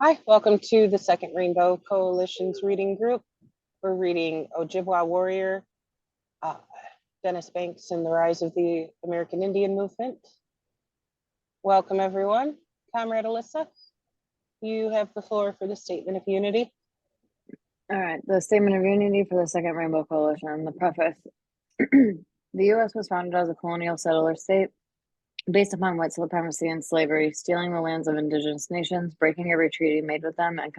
Hi, welcome to the Second Rainbow Coalition's reading group. We're reading Ojibwa Warrior, Dennis Banks and the Rise of the American Indian Movement. Welcome, everyone. Comrade Alyssa, you have the floor for the Statement of Unity. All right, the Statement of Unity for the Second Rainbow Coalition. The preface. The U.S. was founded as a colonial settler state based upon white supremacy and slavery, stealing the lands of indigenous nations, breaking every treaty made with them, and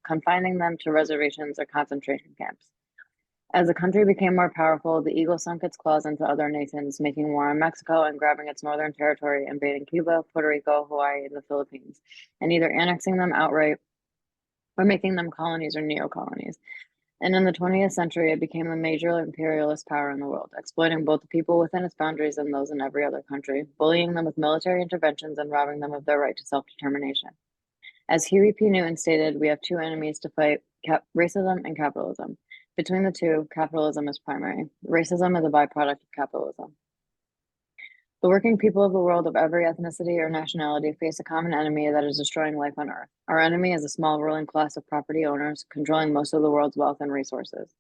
confining them to reservations or concentration camps. As the country became more powerful, the eagle sunk its claws into other nations, making war on Mexico and grabbing its northern territory, invading Cuba, Puerto Rico, Hawaii, and the Philippines, and either annexing them outright or making them colonies or neo-colonies. And in the 20th century, it became a major imperialist power in the world, exploiting both the people within its boundaries and those in every other country, bullying them with military interventions and robbing them of their right to self-determination. As Huey P. Newton stated, we have two enemies to fight, racism and capitalism. Between the two, capitalism is primary. Racism is a byproduct of capitalism. The working people of the world of every ethnicity or nationality face a common enemy that is destroying life on Earth. Our enemy is a small ruling class of property owners controlling most of the world's wealth and resources.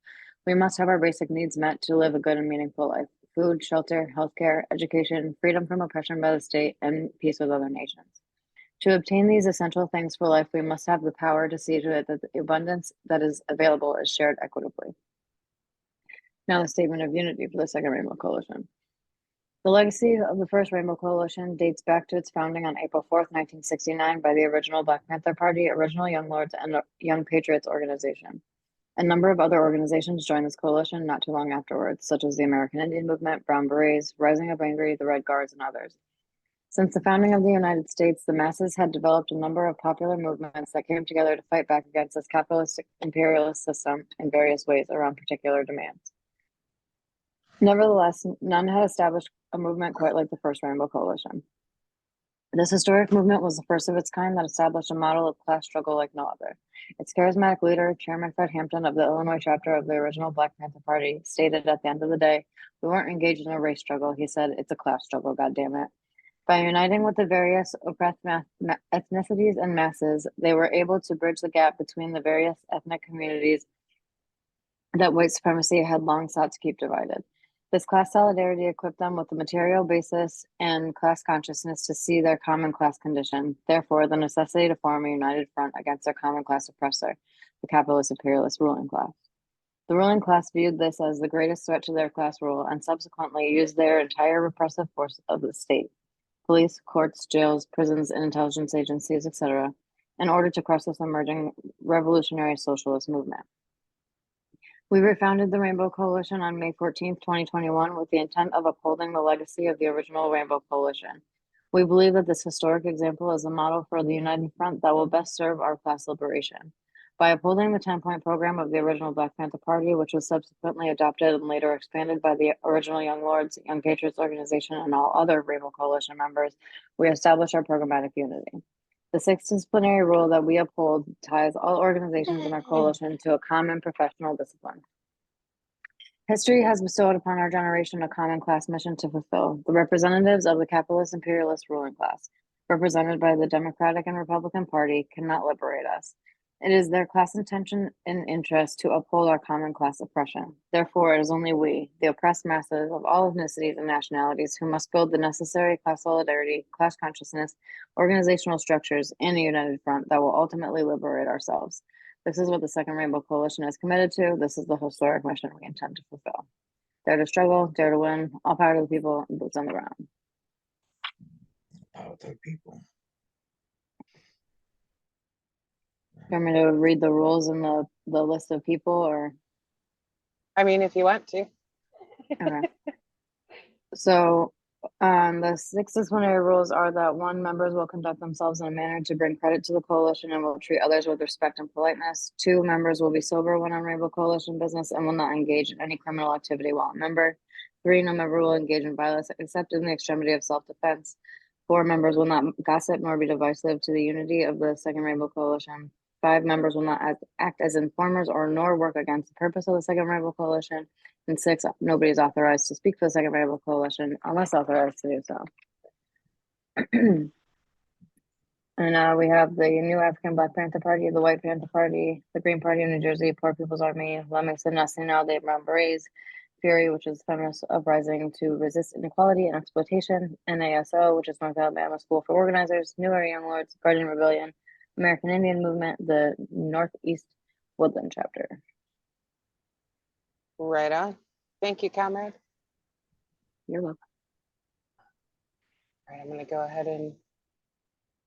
We must have our basic needs met to live a good and meaningful life: food, shelter, healthcare, education, freedom from oppression by the state, and peace with other nations. To obtain these essential things for life, we must have the power to see to it that the abundance that is available is shared equitably. Now, the Statement of Unity for the Second Rainbow Coalition. The legacy of the First Rainbow Coalition dates back to its founding on April 4th, 1969 by the original Black Panther Party, original Young Lords, and Young Patriots organization. A number of other organizations joined this coalition not too long afterwards, such as the American Indian Movement, Brown Berets, Rising Up Angry, the Red Guards, and others. Since the founding of the United States, the masses had developed a number of popular movements that came together to fight back against this capitalistic imperialist system in various ways around particular demands. Nevertheless, none had established a movement quite like the First Rainbow Coalition. This historic movement was the first of its kind that established a model of class struggle like no other. Its charismatic leader, Chairman Fred Hampton of the Illinois chapter of the original Black Panther Party, stated at the end of the day, "We weren't engaged in a race struggle," he said. "It's a class struggle, goddammit." By uniting with the various oppressed ethnicities and masses, they were able to bridge the gap between the various ethnic communities that white supremacy had long sought to keep divided. This class solidarity equipped them with the material basis and class consciousness to see their common class condition, therefore the necessity to form a united front against their common class oppressor, the capitalist imperialist ruling class. The ruling class viewed this as the greatest threat to their class rule and subsequently used their entire repressive force of the state, police, courts, jails, prisons, and intelligence agencies, etc., in order to crush this emerging revolutionary socialist movement. We refounded the Rainbow Coalition on May 14th, 2021, with the intent of upholding the legacy of the original Rainbow Coalition. We believe that this historic example is a model for the united front that will best serve our class liberation. By upholding the 10-point program of the original Black Panther Party, which was subsequently adopted and later expanded by the original Young Lords, Young Patriots organization, and all other Rainbow Coalition members, we establish our programmatic unity. The sixth disciplinary rule that we uphold ties all organizations in our coalition to a common professional discipline. History has bestowed upon our generation a common class mission to fulfill. The representatives of the capitalist imperialist ruling class, represented by the Democratic and Republican Party, cannot liberate us. It is their class intention and interest to uphold our common class oppression. Therefore, it is only we, the oppressed masses of all ethnicities and nationalities, who must build the necessary class solidarity, class consciousness, organizational structures, and a united front that will ultimately liberate ourselves. This is what the Second Rainbow Coalition is committed to. This is the historic mission we intend to fulfill. Dare to struggle, dare to win, all power to the people, and boots on the ground. Power to the people. You want me to read the rules and the list of people, or? I mean, if you want to. Okay. So the six disciplinary rules are that 1, members will conduct themselves in a manner to bring credit to the coalition and will treat others with respect and politeness. 2, members will be sober when on Rainbow Coalition business and will not engage in any criminal activity while a member. 3, no member will engage in violence except in the extremity of self-defense. 4, members will not gossip nor be divisive to the unity of the Second Rainbow Coalition. 5, members will not act as informers or nor work against the purpose of the Second Rainbow Coalition. And 6, nobody is authorized to speak for the Second Rainbow Coalition unless authorized to do so. And we have the New African Black Panther Party, the White Panther Party, the Green Party of New Jersey, Poor People's Army, La Mesa Nacional de Brown Berets, Fury, which is feminist uprising to resist inequality and exploitation, NASO, which is North Alabama School for Organizers, Newer Young Lords, Guardian Rebellion, American Indian Movement, the Northeast Woodland Chapter. Right on. Thank you, comrade. You're welcome. All right, I'm going to go ahead and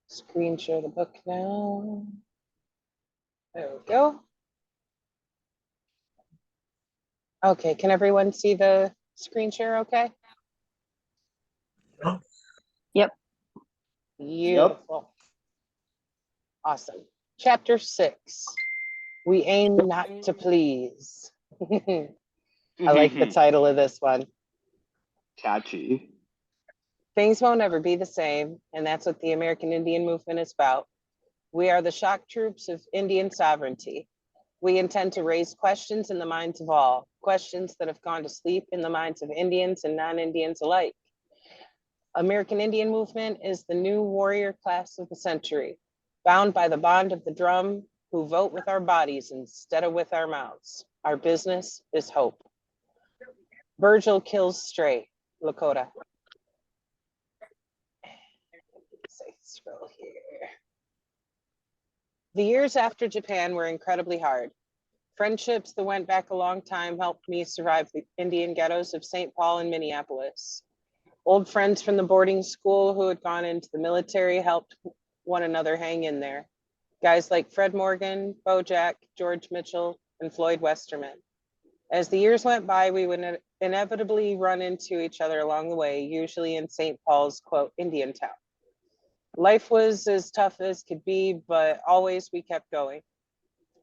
screen share the book now. There we go. Okay, can everyone see the screen share okay? Yep. Beautiful. Awesome. Chapter 6. We aim not to please. I like the title of this one. Catchy. Things won't ever be the same, and that's what the American Indian Movement is about. We are the shock troops of Indian sovereignty. We intend to raise questions in the minds of all, questions that have gone to sleep in the minds of Indians and non-Indians alike. American Indian Movement is the new warrior class of the century, bound by the bond of the drum, who vote with our bodies instead of with our mouths. Our business is hope. Virgil kills straight, Lakota. Scroll here. The years after Japan were incredibly hard. Friendships that went back a long time helped me survive the Indian ghettos of St. Paul and Minneapolis. Old friends from the boarding school who had gone into the military helped one another hang in there. Guys like Fred Morgan, Bojack, George Mitchell, and Floyd Westerman. As the years went by, we would inevitably run into each other along the way, usually in St. Paul's, quote, Indian town. Life was as tough as could be, but always we kept going.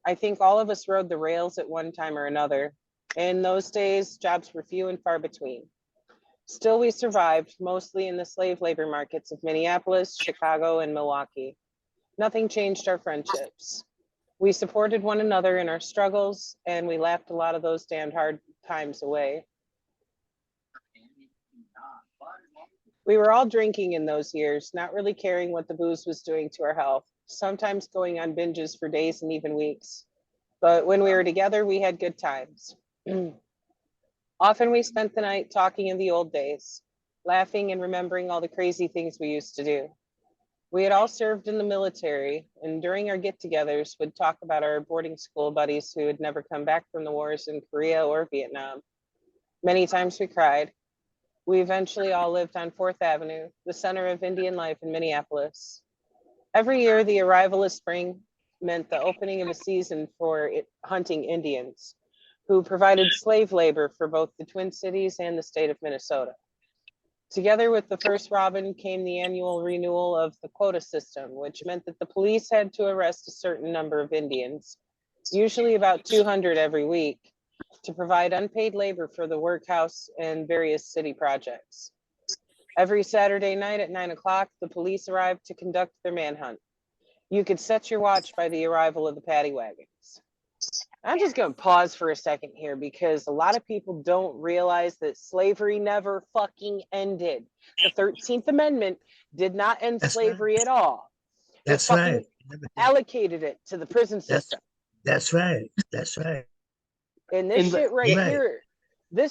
I think all of us rode the rails at one time or another. In those days, jobs were few and far between. Still, we survived, mostly in the slave labor markets of Minneapolis, Chicago, and Milwaukee. Nothing changed our friendships. We supported one another in our struggles, and we laughed a lot of those damned hard times away. We were all drinking in those years, not really caring what the booze was doing to our health, sometimes going on binges for days and even weeks. But when we were together, we had good times. Often we spent the night talking of the old days, laughing and remembering all the crazy things we used to do. We had all served in the military, and during our get-togethers would talk about our boarding school buddies who had never come back from the wars in Korea or Vietnam. Many times we cried. We eventually all lived on 4th Avenue, the center of Indian life in Minneapolis. Every year, the arrival of spring meant the opening of a season for hunting Indians, who provided slave labor for both the Twin Cities and the state of Minnesota. Together with the first robin came the annual renewal of the quota system, which meant that the police had to arrest a certain number of Indians, usually about 200 every week, to provide unpaid labor for the workhouse and various city projects. Every Saturday night at 9 o'clock, the police arrived to conduct their manhunt. You could set your watch by the arrival of the paddy wagons. I'm just going to pause for a second here because a lot of people don't realize that slavery never fucking ended. The 13th Amendment did not end slavery at all. That's it right. Allocated it to the prison system. That's right. That's right. And this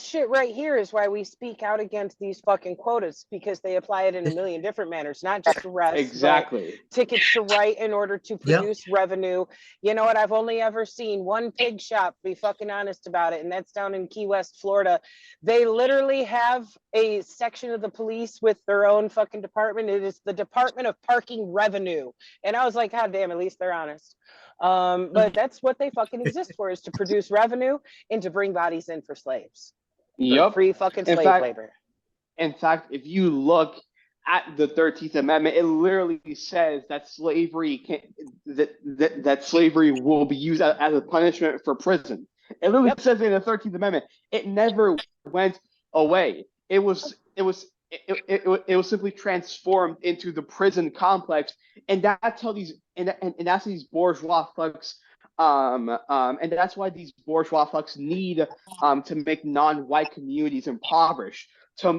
shit right here is why we speak out against these fucking quotas, because they apply it in a million different manners, not just arrests, Exactly. tickets to write in order to produce revenue. You know what? I've only ever seen one pig shop, be fucking honest about it, and that's down in Key West, Florida. They literally have a section of the police with their own fucking department. It is the Department of Parking Revenue. And I was like, God damn, at least they're honest. But that's what they fucking exist for, is to produce revenue and to bring bodies in for slaves. Yep. Free fucking slave labor. In fact, if you look at the 13th Amendment, it literally says that slavery that slavery will be used as a punishment for prison. It literally says in the 13th Amendment. It never went away. It was simply transformed into the prison complex, and that's how these and that's these bourgeois thugs. And that's why these bourgeois thugs need to make non-white communities impoverished, to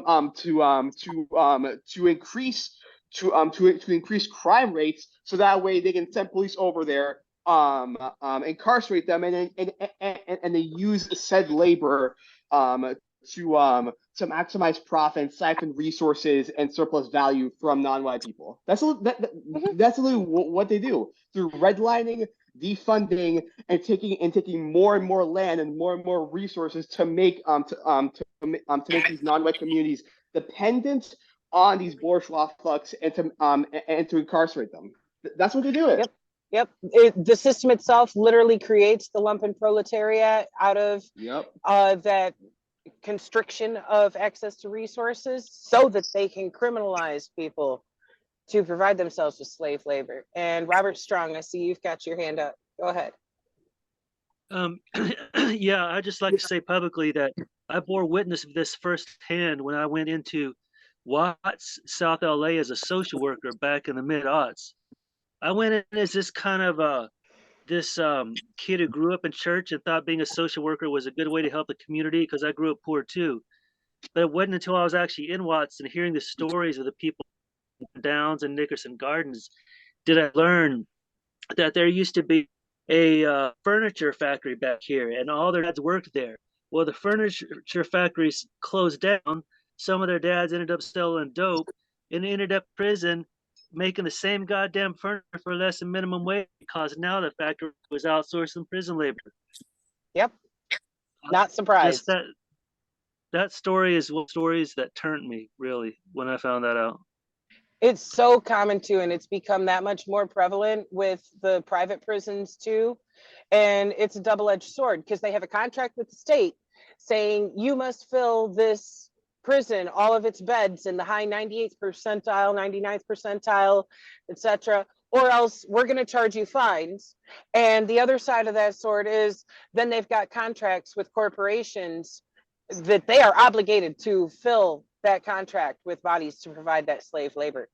increase to increase crime rates, so that way they can send police over there, incarcerate them, and they use said labor to maximize profit, siphon resources and surplus value from non-white people. That's literally what they do through redlining, defunding, and taking more and more land and more resources to make these non-white communities dependent on these bourgeois thugs and to incarcerate them. That's what they do. Yep. Yep. The system itself literally creates the lumpen proletariat out of that constriction of access to resources so that they can criminalize people to provide themselves with slave labor. And Robert Strong, I see you've got your hand up. Go ahead. Yeah, I'd just like to say publicly that I bore witness of this firsthand when I went into Watts, South LA as a social worker back in the mid-aughts. I went in as this kind of this kid who grew up in church and thought being a social worker was a good way to help the community because I grew up poor too. But it wasn't until I was actually in Watts and hearing the stories of the people in Downs and Nickerson Gardens did I learn that there used to be a furniture factory back here and all their dads worked there. Well, the furniture factories closed down. Some of their dads ended up selling dope and ended up in prison making the same goddamn furniture for less than minimum wage because now the factory was outsourcing prison labor. Yep. Not surprised. Just that story is one of the stories that turned me, really, when I found that out. It's so common too, and it's become that much more prevalent with the private prisons too. And it's a double-edged sword because they have a contract with the state saying you must fill this prison, all of its beds in the high 98th percentile, 99th percentile, etc., or else we're going to charge you fines. And the other side of that sword is then they've got contracts with corporations that they are obligated to fill that contract with bodies to provide that slave labor.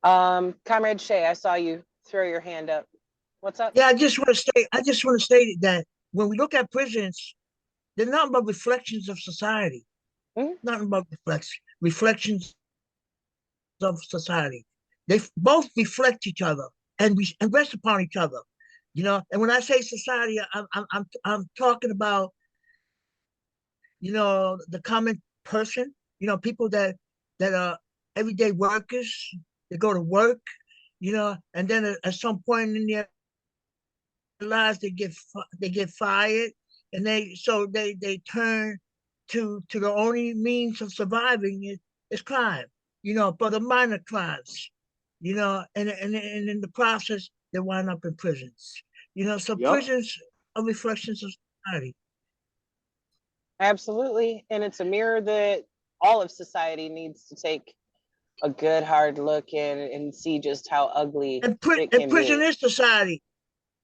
Comrade Shay, I saw you throw your hand up. What's up? Yeah, I just want to state that when we look at prisons, they're nothing but reflections of society. Nothing but reflections of society. They both reflect each other and rest upon each other. You know, and when I say society, I'm talking about, you know, the common person, you know, people that are everyday workers. They go to work, you know, and then at some point in their lives they get fired, and they turn to the only means of surviving is crime, you know, but the minor crimes, you know, and in the process they wind up in prisons, you know. So prisons are reflections of society. Absolutely. And it's a mirror that all of society needs to take a good hard look in and see just how ugly it can prison be. is society.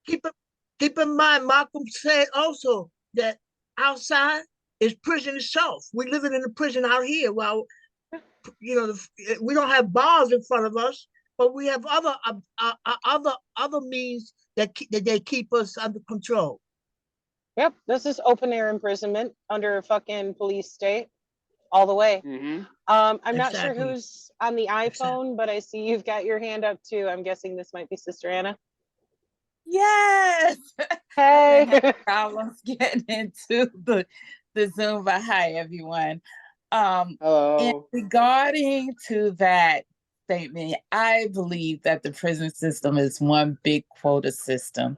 Keep in mind, Malcolm said also that outside is prison itself. We're living in a prison out here. Well, you know, we don't have bars in front of us, but we have other means that they keep us under control. Yep, this is open air imprisonment under a fucking police state, all the way. I'm not sure who's on the iPhone, but I see you've got your hand up too. I'm guessing this might be Sister Anna. Yes. Hey. Problems getting into the Zoom, but hi everyone. Hello. Regarding to that statement, I believe that the prison system is one big quota system.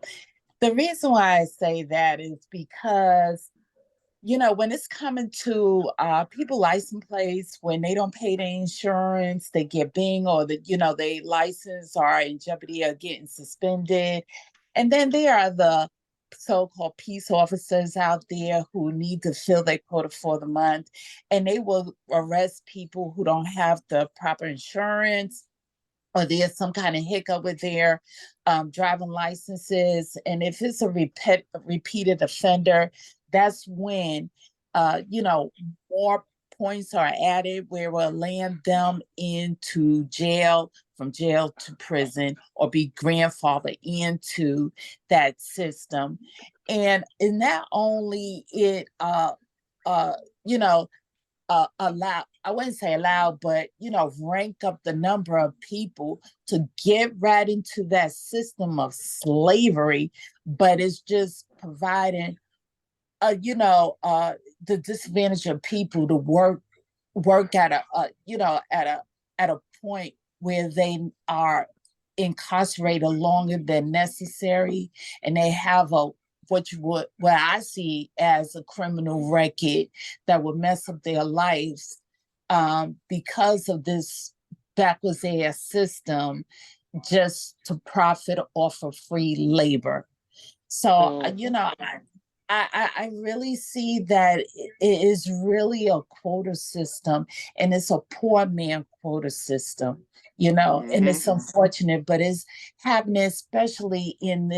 The reason why I say that is because, you know, when it's coming to people license plates, when they don't pay the insurance, they get bing, or they license are in jeopardy of getting suspended. And then there are the so-called peace officers out there who need to fill their quota for the month, and they will arrest people who don't have the proper insurance, or there's some kind of hiccup with their driving licenses. And if it's a repeated offender, that's when, more points are added where we'll land them into jail, from jail to prison, or be grandfathered into that system. And not only it, allow, I wouldn't say allow, but rank up the number of people to get right into that system of slavery, but it's just providing the disadvantage of people to work at a point where they are incarcerated longer than necessary, and they have what I see as a criminal record that would mess up their lives because of this backwards ass system, just to profit off of free labor. So I really see that it is really a quota system, and it's a poor man quota system, and it's unfortunate, but it's happening, especially in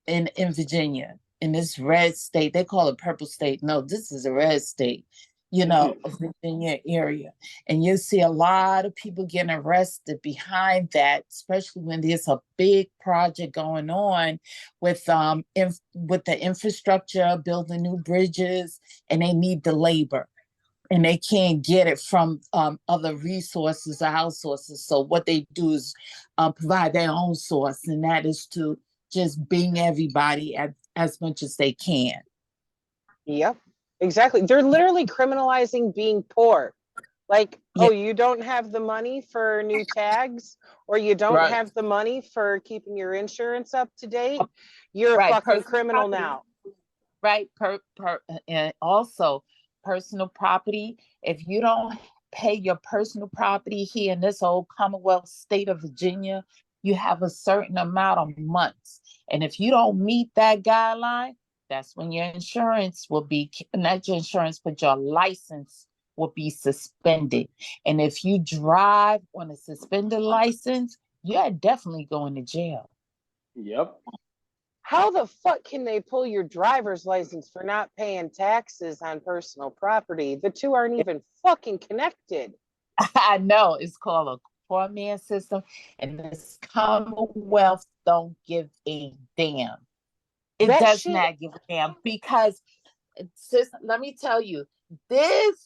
Virginia, in this red state. They call it purple state. No, this is a red state, Virginia area. And you see a lot of people getting arrested behind that, especially when there's a big project going on with the infrastructure, building new bridges, and they need the labor. And they can't get it from other resources or house sources. So what they do is provide their own source, and that is to just bring everybody as much as they can. Yep, exactly. They're literally criminalizing being poor. Like, oh, you don't have the money for new tags, or you don't have the money for keeping your insurance up to date. You're a fucking criminal now. Right. And also personal property. If you don't pay your personal property here in this old Commonwealth state of Virginia, you have a certain amount of months. And if you don't meet that guideline, that's when your insurance will be, not your insurance, but your license will be suspended. And if you drive on a suspended license, you're definitely going to jail. Yep. How the fuck can they pull your driver's license for not paying taxes on personal property? The two aren't even fucking connected. I know, it's called a poor man system, and this Commonwealth don't give a damn. It does not give a damn, because let me tell you, this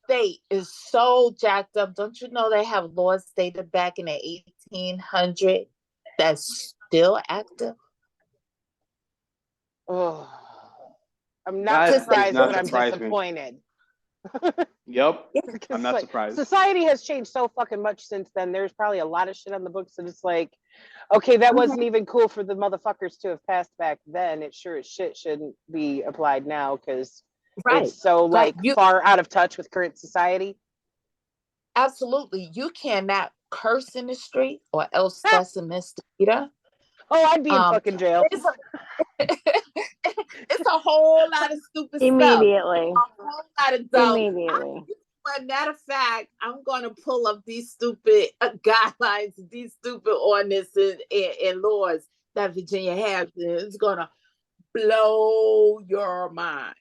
state is so jacked up. Don't you know they have laws dated back in the 1800s that's still active? Oh, I'm not surprised, but I'm disappointed. Yep, I'm not surprised. Society has changed so fucking much since then. There's probably a lot of shit on the books that it's like, okay, that wasn't even cool for the motherfuckers to have passed back then. It sure as shit shouldn't be applied now, because it's so far out of touch with current society. Absolutely. You cannot curse in the street, or else that's a misdemeanor. Oh, I'd be in fucking jail. It's a whole lot of stupid stuff. Immediately. A whole lot of dumb. Immediately. But matter of fact, I'm going to pull up these stupid guidelines, these stupid ordinances and laws that Virginia has. It's going to blow your mind.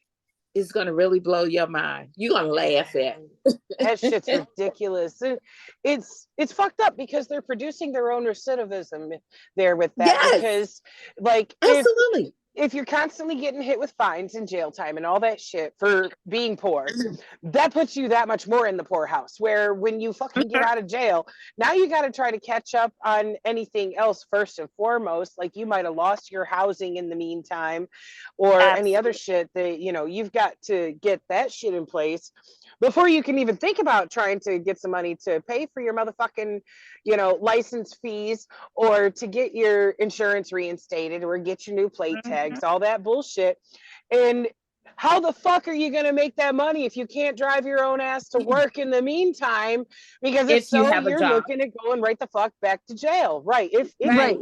It's going to really blow your mind. You're going to laugh at it. That shit's ridiculous. It's fucked up, because they're producing their own recidivism there with that. Yes. Because, like, absolutely. If you're constantly getting hit with fines and jail time and all that shit for being poor, that puts you that much more in the poorhouse, where when you fucking get out of jail, now you got to try to catch up on anything else first and foremost. Like, you might have lost your housing in the meantime, or any other shit that, you've got to get that shit in place before you can even think about trying to get some money to pay for your motherfucking, license fees, or to get your insurance reinstated, or get your new plate tags, all that bullshit. And how the fuck are you going to make that money if you can't drive your own ass to work in the meantime? Because if you're looking at going right the fuck back to jail, right? If you had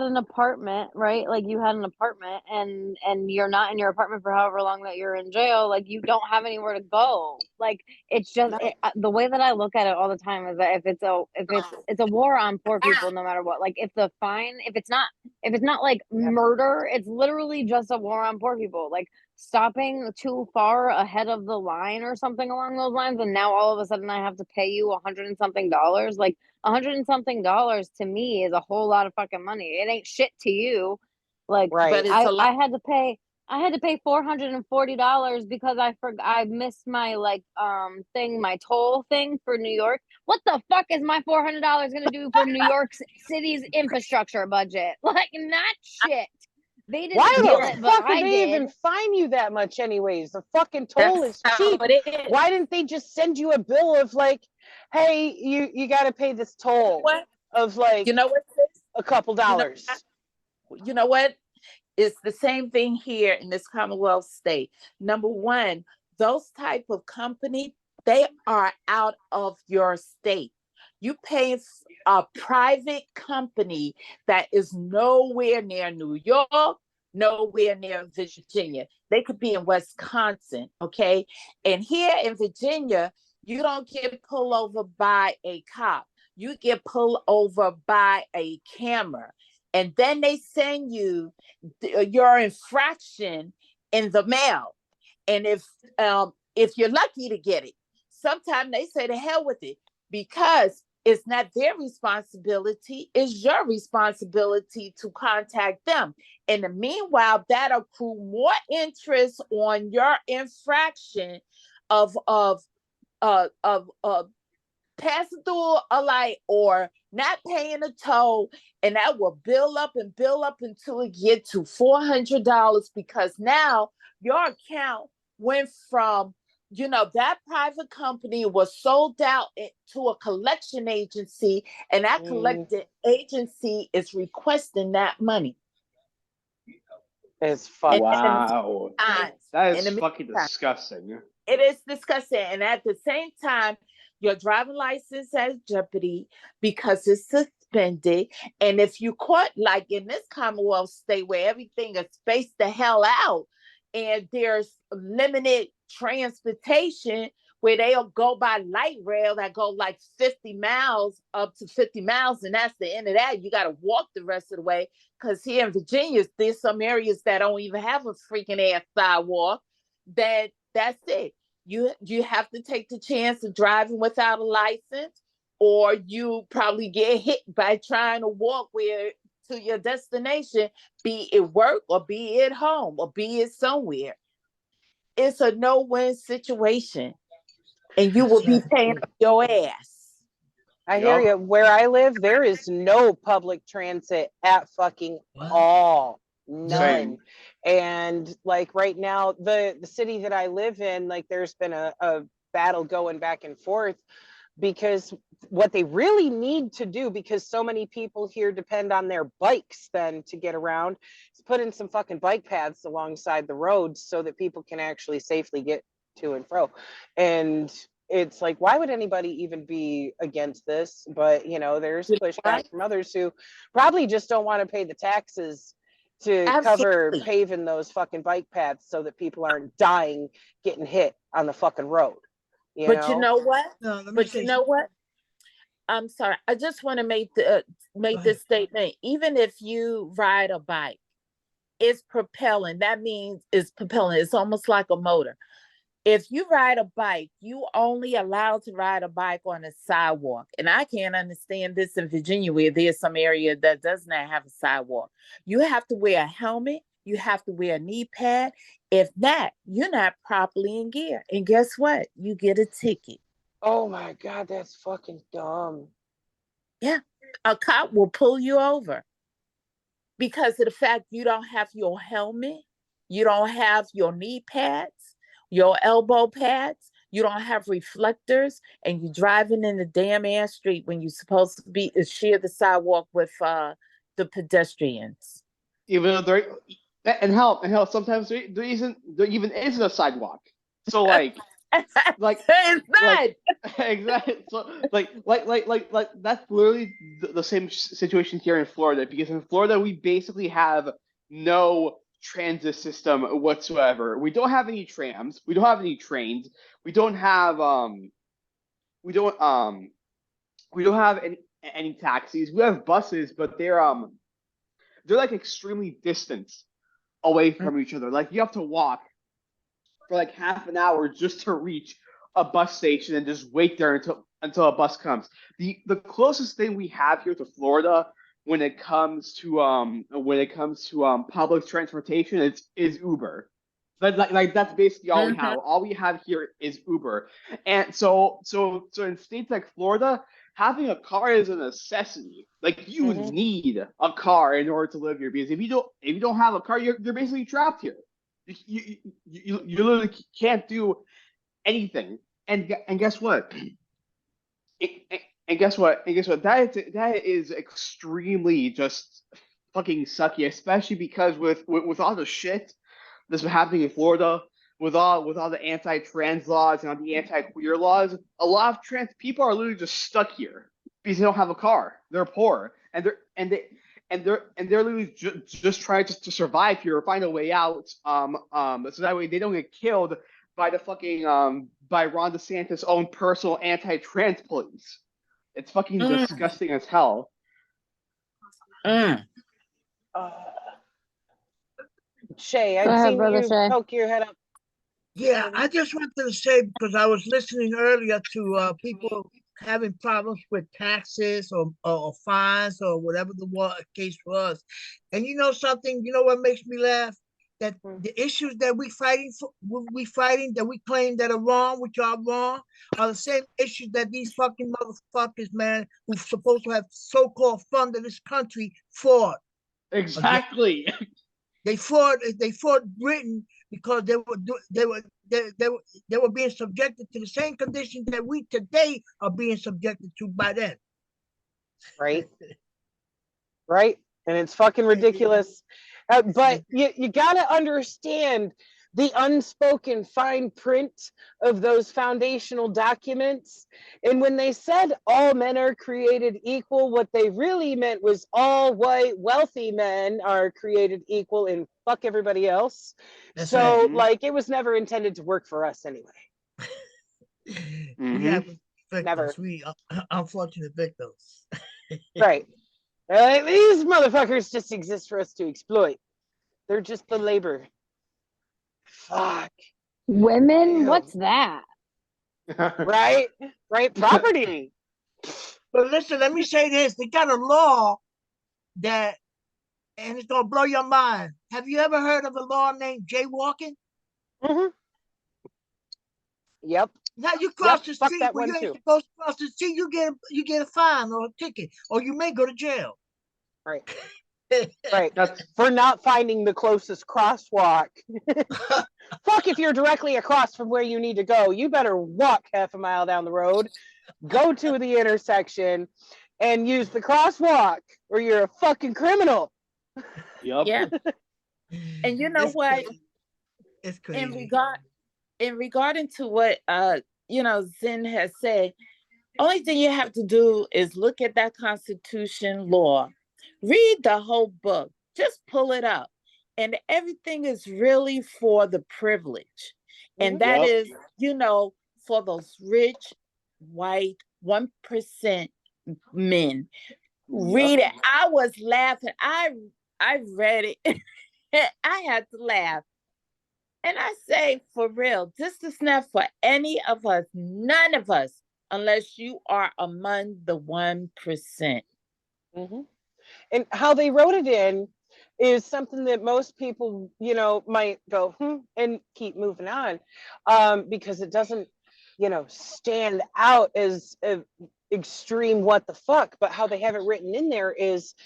an apartment, right? Like, you had an apartment, and you're not in your apartment for however long that you're in jail, like, you don't have anywhere to go. Like, it's just the way that I look at it all the time is that if it's a war on poor people, no matter what. Like, if it's not like murder, it's literally just a war on poor people. Like, stopping too far ahead of the line or something along those lines, and now all of a sudden I have to pay you $100 and something. Like, $100 and something to me is a whole lot of fucking money. It ain't shit to you. Like, right. I had to pay I had to pay $440 because I missed my my toll thing for New York. What the fuck is my $400 gonna do for New York City's infrastructure budget? Like, not shit. They didn't Why feel the it, but fuck I would they did. even fine you that much anyways? The fucking toll is That's cheap. how it is. Why didn't they just send you a bill of like, hey, you got to pay this toll What? of like You know what, sis? a couple dollars? You know what? It's the same thing here in this Commonwealth state. Number one, those type of company, they are out of your state. You pay a private company that is nowhere near New York, nowhere near Virginia. They could be in Wisconsin, okay? And here in Virginia, you don't get pulled over by a cop. You get pulled over by a camera. And then they send you your infraction in the mail. And if you're lucky to get it, sometimes they say to hell with it, because it's not their responsibility, it's your responsibility to contact them. In the meanwhile, that accrue more interest on your infraction of passing through a light or not paying a toll, and that will build up and build up until it get to $400, because now your account went from, that private company was sold out to a collection agency, and that collecting agency is requesting that money. It's fucking wow. That is fucking disgusting. It is disgusting. And at the same time, your driving license has jeopardy because it's suspended. And if you caught, like in this Commonwealth state where everything is spaced the hell out and there's limited transportation where they'll go by light rail that go like 50 miles, up to 50 miles, and that's the end of that. You got to walk the rest of the way, because here in Virginia, there's some areas that don't even have a freaking ass sidewalk. That's it. You have to take the chance of driving without a license, or you probably get hit by trying to walk to your destination, be it work or be it home or be it somewhere. It's a no-win situation, and you will be paying up your ass. I hear you. Where I live, there is no public transit at fucking all. None. Same. And like right now, the city that I live in, like there's been a battle going back and forth, because what they really need to do, because so many people here depend on their bikes then to get around, is put in some fucking bike paths alongside the roads so that people can actually safely get to and fro. And it's like, why would anybody even be against this? But there's pushback from others who probably just don't want to pay the taxes to cover paving those fucking bike paths so that people aren't dying getting hit on the fucking road. You know what? I'm sorry. I just want to make this statement. Even if you ride a bike, it's propelling. That means it's propelling. It's almost like a motor. If you ride a bike, you only allowed to ride a bike on a sidewalk. And I can't understand this in Virginia, where there's some area that does not have a sidewalk. You have to wear a helmet. You have to wear a knee pad. If not, you're not properly in gear. And guess what? You get a ticket. Oh my God, that's fucking dumb. Yeah. A cop will pull you over because of the fact you don't have your helmet. You don't have your knee pads, your elbow pads, you don't have reflectors, and you're driving in the damn ass street when you're supposed to share the sidewalk with the pedestrians. Even though and hell, sometimes there even isn't a sidewalk. So like it's not exactly. So like that's literally the same situation here in Florida, because in Florida we basically have no transit system whatsoever. We don't have any trams. We don't have any trains. We don't have any taxis. We have buses, but they're like extremely distant away from each other. Like you have to walk for like half an hour just to reach a bus station and just wait there until a bus comes. The closest thing we have here to Florida when it comes to public transportation is Uber. Like that's basically all we Mhm. have. All we have here is Uber. And so in states like Florida, having a car is a necessity. Like you Mhm. need a car in order to live here, because if you don't have a car, you're basically trapped here. You literally can't do anything. And guess what? And guess what? And guess what? That is extremely just fucking sucky, especially because with all the shit that's been happening in Florida, with all the anti-trans laws and all the anti-queer laws, a lot of trans people are literally just stuck here because they don't have a car. They're poor, and they're literally just trying to survive here or find a way out. So that way they don't get killed by the fucking by Ron DeSantis' own personal anti-trans police. It's fucking Mm. disgusting as hell. Mm. Shay, Go I'd ahead, seen brother you Shay. poke your head up. Yeah, I just wanted to say, because I was listening earlier to people having problems with taxes or fines or whatever the case was. And you know something, you know what makes me laugh? That the issues that that we claim that are wrong, which are wrong, are the same issues that these fucking motherfuckers, man, who's supposed to have so-called funded this country fought. Exactly. They fought Britain because they were being subjected to the same conditions that we today are being subjected to by them. Right. Right. And it's fucking ridiculous. But you got to understand the unspoken fine print of those foundational documents. And when they said all men are created equal, what they really meant was all white, wealthy men are created equal and fuck everybody else. That's So, right. like, it was never intended to work for us anyway. We have victims. Never. We unfortunate victims. Right. Like, these motherfuckers just exist for us to exploit. They're just the labor. Fuck. Women? Ew. What's that? Right? Right? Property. But listen, let me say this. They got a law that, and it's going to blow your mind. Have you ever heard of a law named jaywalking? Mm-hmm. Yep. Now you cross the Fuck street that where one you ain't too. supposed to cross the street, you get a fine or a ticket, or you may go to jail. Right. Right. For not finding the closest crosswalk. Fuck if you're directly across from where you need to go. You better walk half a mile down the road, go to the intersection, and use the crosswalk, or you're a fucking criminal. Yep. Yeah. And you know It's what? crazy. It's crazy. In regarding to what Zen has said, only thing you have to do is look at that Constitution law, read the whole book, just pull it up, and everything is really for the privilege, and that is, for those rich white 1% men. Read it. I was laughing. I read it. I had to laugh. And I say, for real, this is not for any of us, none of us, unless you are among the 1%. Mm-hmm. And how they wrote it in is something that most people, might go, and keep moving on, because it doesn't, stand out as extreme what the fuck. But how they have it written in there is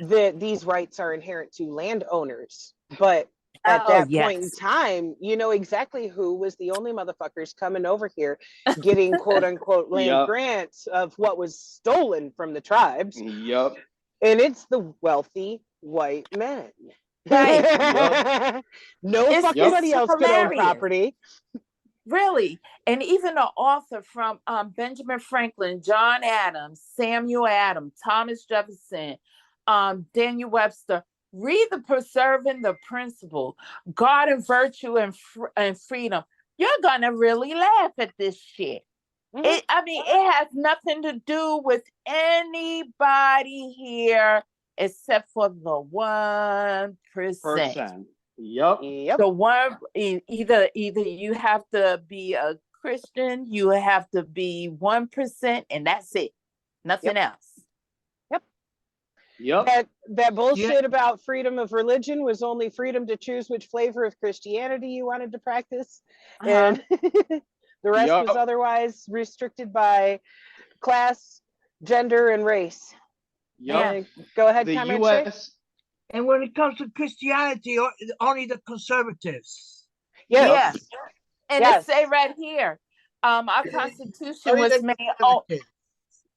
that these rights are inherent to landowners. But at that point in time, you know exactly who was the only motherfuckers coming over here getting quote unquote land grants of what was stolen from the tribes. Yep. And it's the wealthy white men. Right. Yep. Nobody else could own property. Really. And even the author from Benjamin Franklin, John Adams, Samuel Adams, Thomas Jefferson, Daniel Webster, read the Preserving the Principle, God and Virtue and Freedom. You're going to really laugh at this shit. Mm-hmm. It has nothing to do with anybody here except for the 1%. Yep. The one, either you have to be a Christian, you have to be 1%, and that's it. Nothing else. Yep. Yep. That bullshit about freedom of religion was only freedom to choose which flavor of Christianity you wanted to practice. And the rest was Yep. otherwise restricted by class, gender, and race. Yep. Go ahead, The Comrade Shay. U.S. And when it comes to Christianity, only the conservatives. Yes. Yeah. And Yes. it say right here, our Constitution Only was the made. conservatives.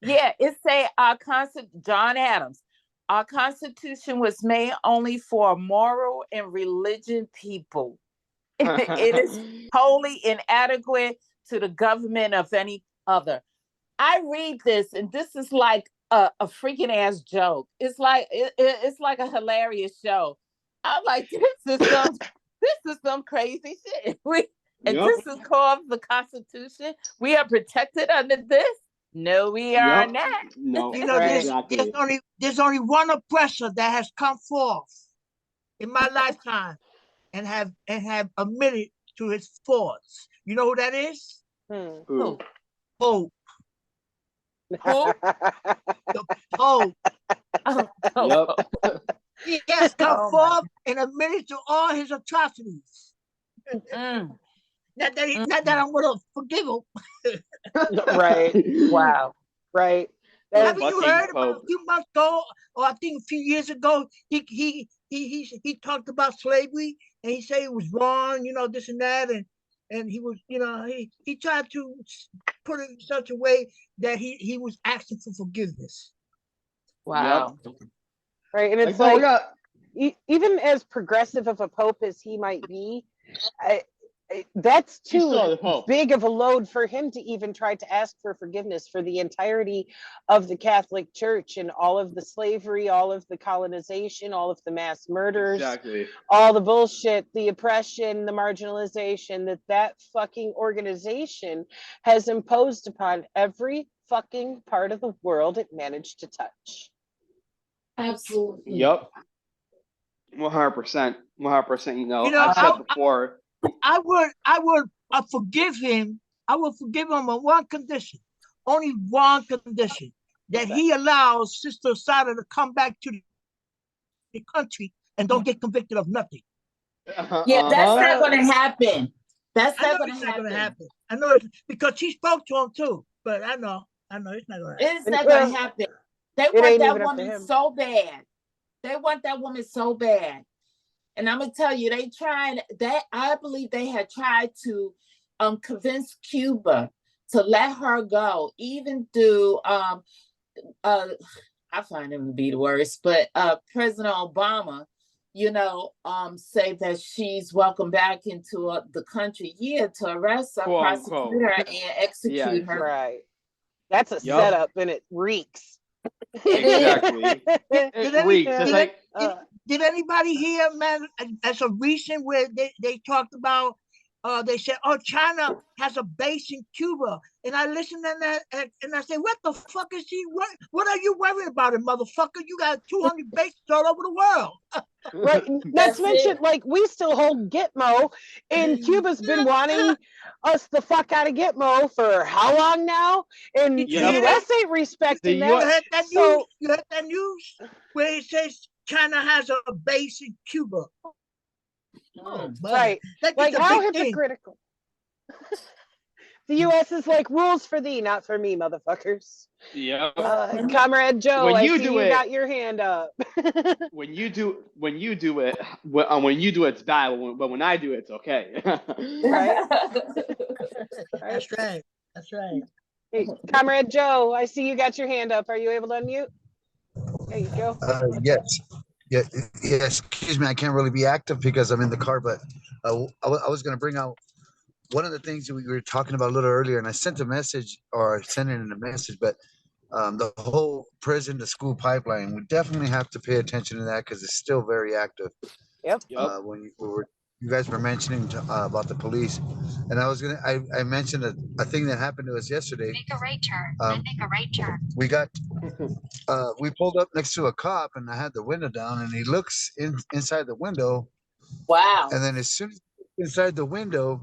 Yeah, it say our John Adams. Our Constitution was made only for moral and religion people. It is wholly inadequate to the government of any other. I read this, and this is like a freaking ass joke. It's like it's like a hilarious show. I'm like, this is some crazy shit. And Yep. this is called the Constitution. We are protected under this. No, we are Yep. not. No, You know, exactly. there's only one oppressor that has come forth in my lifetime and have admitted to his faults. You know who that is? Who? Pope. Who? The Pope. Yep. He has come Oh, forth and admitted to all his atrocities. Mm. Not that I'm gonna forgive him. Right. Wow. Right. Haven't you fucking heard about Pope. a few months ago, or I think a few years ago, he talked about slavery and he said it was wrong, this and that, and he was, he tried to put it in such a way that he was asking for forgiveness. Wow. Yep. Right. And it's no, like even as progressive of a pope as he might be, that's He's still too the Pope. big of a load for him to even try to ask for forgiveness for the entirety of the Catholic Church and all of the slavery, all of the colonization, all of the mass murders, Exactly. all the bullshit, the oppression, the marginalization that fucking organization has imposed upon every fucking part of the world it managed to touch. Absolutely. Yep. 100%. 100%. You know, I've said before. I would forgive him. I would forgive him on one condition, only one condition, that he allows Sister Sada to come back to the country and don't get convicted of nothing. Yeah, that's not going to happen. That's I know not going it's to not going to happen. happen. I know it because she spoke to him too. But I know it's not going to happen. It's not going to happen. They want that woman so bad. They want that woman so bad. And I'm gonna tell you, they tried that. I believe they had tried to convince Cuba to let her go, even through I find him to be the worst, but President Obama, say that she's welcome back into the country, to arrest her, prosecute her, and execute her. Right. That's a setup, and it reeks. Exactly. It reeks. Did anybody hear, man, as a recent where they talked about, they said, oh, China has a base in Cuba. And I listened to that and I said, what the fuck is she? What are you worried about it, motherfucker? You got 200 bases all over the world. Right. Not to mention, we still hold Gitmo, and Cuba's been wanting us the fuck out of Gitmo for how long now? And the US ain't respecting that. You heard that news where it says China has a base in Cuba. Oh, right. Like, how hypocritical. The US is like, rules for thee, not for me, motherfuckers. Yeah. Comrade Joe, when I you see do you it, got your hand up. when you do it, it's bad. But when I do it, it's okay. Right. That's right. That's right. Hey, Comrade Joe, I see you got your hand up. Are you able to unmute? There you go. Yes. Yeah. Excuse me. I can't really be active because I'm in the car, but I was going to bring out one of the things that we were talking about a little earlier, and I sent a message, or sent it in a message, but the whole prison to school pipeline, we definitely have to pay attention to that because it's still very active. Yep. When you guys were mentioning about the police, and I mentioned a thing that happened to us yesterday. Make a right turn. Make a right turn. We got we pulled up next to a cop, and I had the window down, and he looks inside the window. Wow. And then as soon as he's inside the window,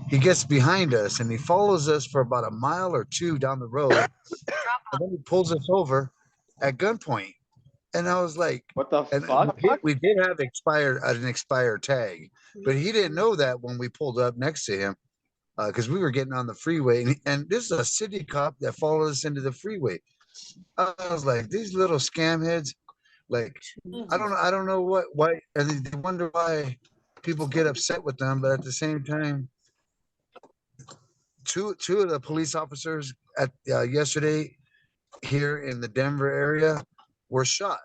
he gets behind us and he follows us for about a mile or two down the road. And then he pulls us over at gunpoint. And I was like, What the and fuck? we did have an expired tag, but he didn't know that when we pulled up next to him, because we were getting on the freeway, and this is a city cop that followed us into the freeway. I was like, these little scam heads, like, I don't know why, and they wonder why people get upset with them, but at the same time, two of the police officers at yesterday here in the Denver area were shot.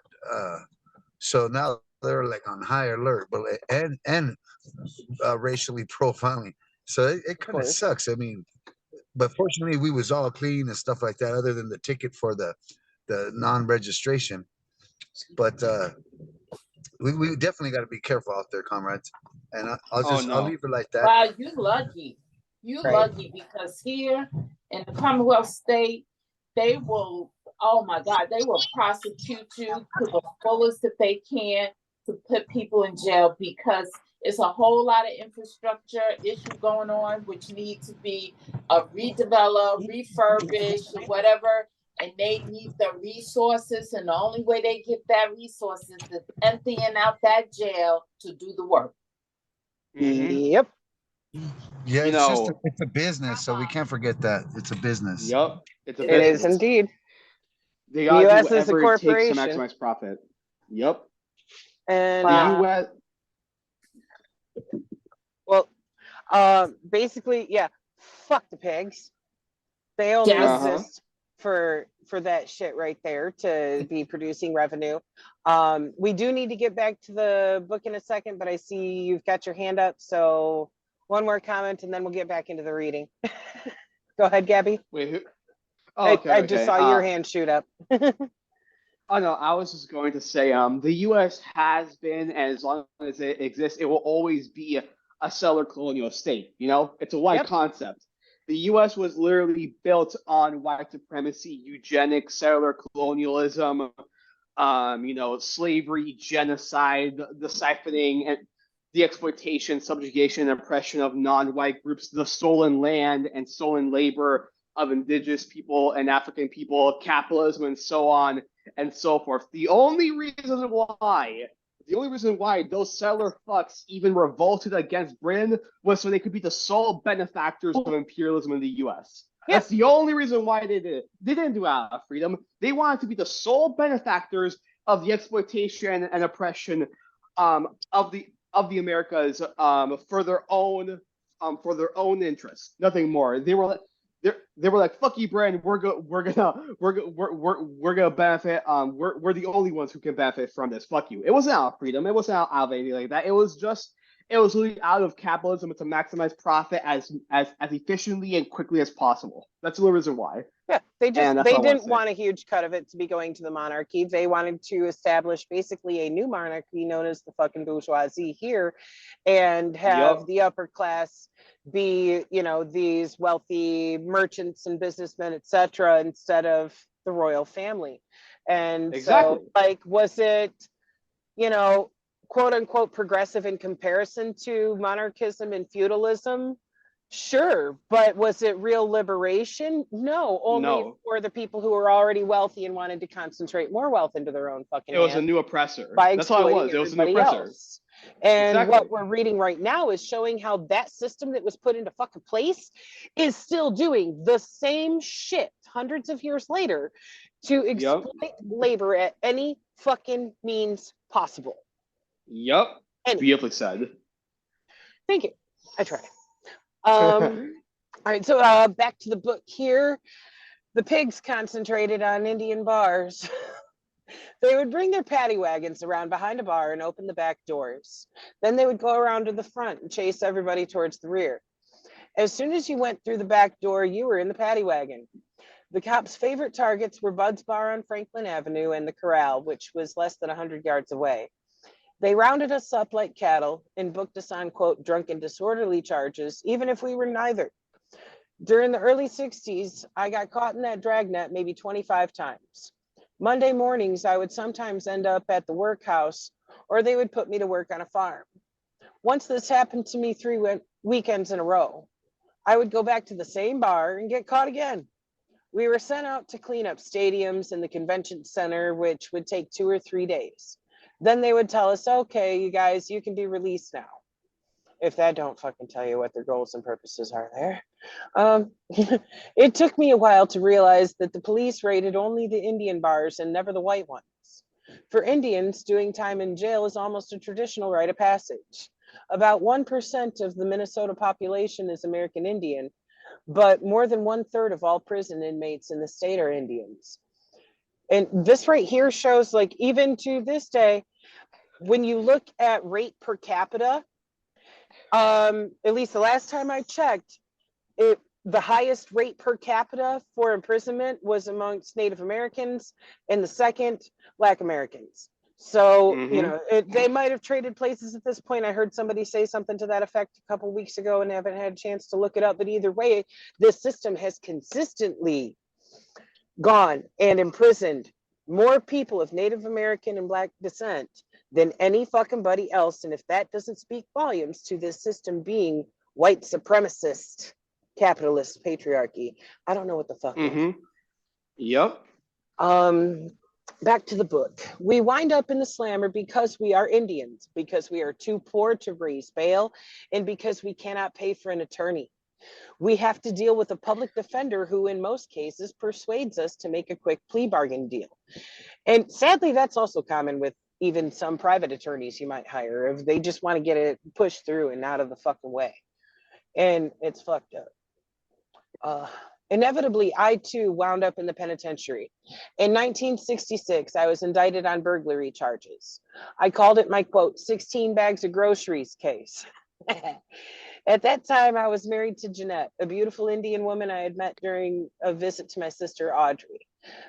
So now they're like on high alert, but and racially profiling. So it kind of sucks. I mean, but fortunately we was all clean and stuff like that, other than the ticket for the non-registration. But we definitely got to be careful out there, comrades. And I'll leave it like that. Wow, you lucky. You lucky because here in the Commonwealth state, they will, oh my God, they will prosecute you to the fullest that they can to put people in jail because it's a whole lot of infrastructure issue going on, which need to be redeveloped, refurbished, whatever. And they need the resources, and the only way they get that resources is emptying out that jail to do the work. Yep. Yeah, You it's know, it's a business, so we can't forget that it's a business. Yep, it's a It business. is indeed. They The gotta US do is a whatever it takes to corporation. maximize profit. Yep. And The US. well, basically, yeah, fuck the pigs. They only exist for that shit right there to be producing revenue. We do need to get back to the book in a second, but I see you've got your hand up, so one more comment and then we'll get back into the reading. Go ahead, Gabby. Wait, who? Oh, okay, I just saw your hand shoot up. Oh no, I was just going to say, the U.S. has been, and as long as it exists, it will always be a settler colonial state. You know, it's a white concept. The U.S. was literally built on white supremacy, eugenics, settler colonialism, you know, slavery, genocide, the siphoning and the exploitation, subjugation, and oppression of non-white groups, the stolen land and stolen labor of indigenous people and African people, capitalism, and so on and so forth. The only reason why those settler fucks even revolted against Britain was so they could be the sole benefactors of imperialism in the U.S. Yeah. That's the only reason why they did it. They didn't do it out of freedom. They wanted to be the sole benefactors of the exploitation and oppression of the Americas for their own interests. Nothing more. They were like, fuck you, Britain. We're gonna benefit. We're the only ones who can benefit from this. Fuck you. It wasn't out of freedom. It wasn't out of anything like that. It was really out of capitalism to maximize profit as efficiently and quickly as possible. That's the only reason why. Yeah, they didn't want a huge cut of it to be going to the monarchy. They wanted to establish basically a new monarchy known as the fucking bourgeoisie here, and have the upper class be, you know, these wealthy merchants and businessmen, etc., instead of the royal family. And so, like, was it, you know, quote unquote progressive in comparison to monarchism and feudalism? Sure, but was it real liberation? No, only for the people who were already wealthy and wanted to concentrate more wealth into their own fucking hands. It was a new oppressor. That's all it was. It was a new oppressor. Else. And what we're reading right now is showing how that system that was put into fucking place is still doing the same shit hundreds of years later to exploit labor at any fucking means possible. Yep. Beautifully said. Thank you. I tried. All right, so back to the book here. The pigs concentrated on Indian bars. They would bring their paddy wagons around behind a bar and open the back doors. Then they would go around to the front and chase everybody towards the rear. As soon as you went through the back door, you were in the paddy wagon. The cops' favorite targets were Bud's Bar on Franklin Avenue and the Corral, which was less than 100 yards away. They rounded us up like cattle and booked us on, quote, drunk and disorderly charges, even if we were neither. During the early 60s, I got caught in that dragnet maybe 25 times. Monday mornings, I would sometimes end up at the workhouse, or they would put me to work on a farm. Once this happened to me 3 weekends in a row. I would go back to the same bar and get caught again. We were sent out to clean up stadiums and the convention center, which would take 2 or 3 days. Then they would tell us, okay, you guys, you can be released now. If that don't fucking tell you what their goals and purposes are there. It took me a while to realize that the police raided only the Indian bars and never the white ones. For Indians, doing time in jail is almost a traditional rite of passage. About 1% of the Minnesota population is American Indian, but more than 1/3 of all prison inmates in the state are Indians. And this right here shows, like, even to this day, when you look at rate per capita, at least the last time I checked, the highest rate per capita for imprisonment was amongst Native Americans, and the second, Black Americans. So, you know, they might have traded places at this point. I heard somebody say something to that effect a couple weeks ago and haven't had a chance to look it up. But either way, this system has consistently gone and imprisoned more people of Native American and Black descent than any fucking buddy else. And if that doesn't speak volumes to this system being white supremacist, capitalist patriarchy, I don't know what the fuck is. Yep. Back to the book. We wind up in the slammer because we are Indians, because we are too poor to raise bail, and because we cannot pay for an attorney. We have to deal with a public defender who, in most cases, persuades us to make a quick plea bargain deal. And sadly, that's also common with even some private attorneys you might hire if they just want to get it pushed through and out of the fucking way. And it's fucked up. Inevitably, I too wound up in the penitentiary. In 1966, I was indicted on burglary charges. I called it my, quote, 16 bags of groceries case. At that time, I was married to Jeanette, a beautiful Indian woman I had met during a visit to my sister, Audrey.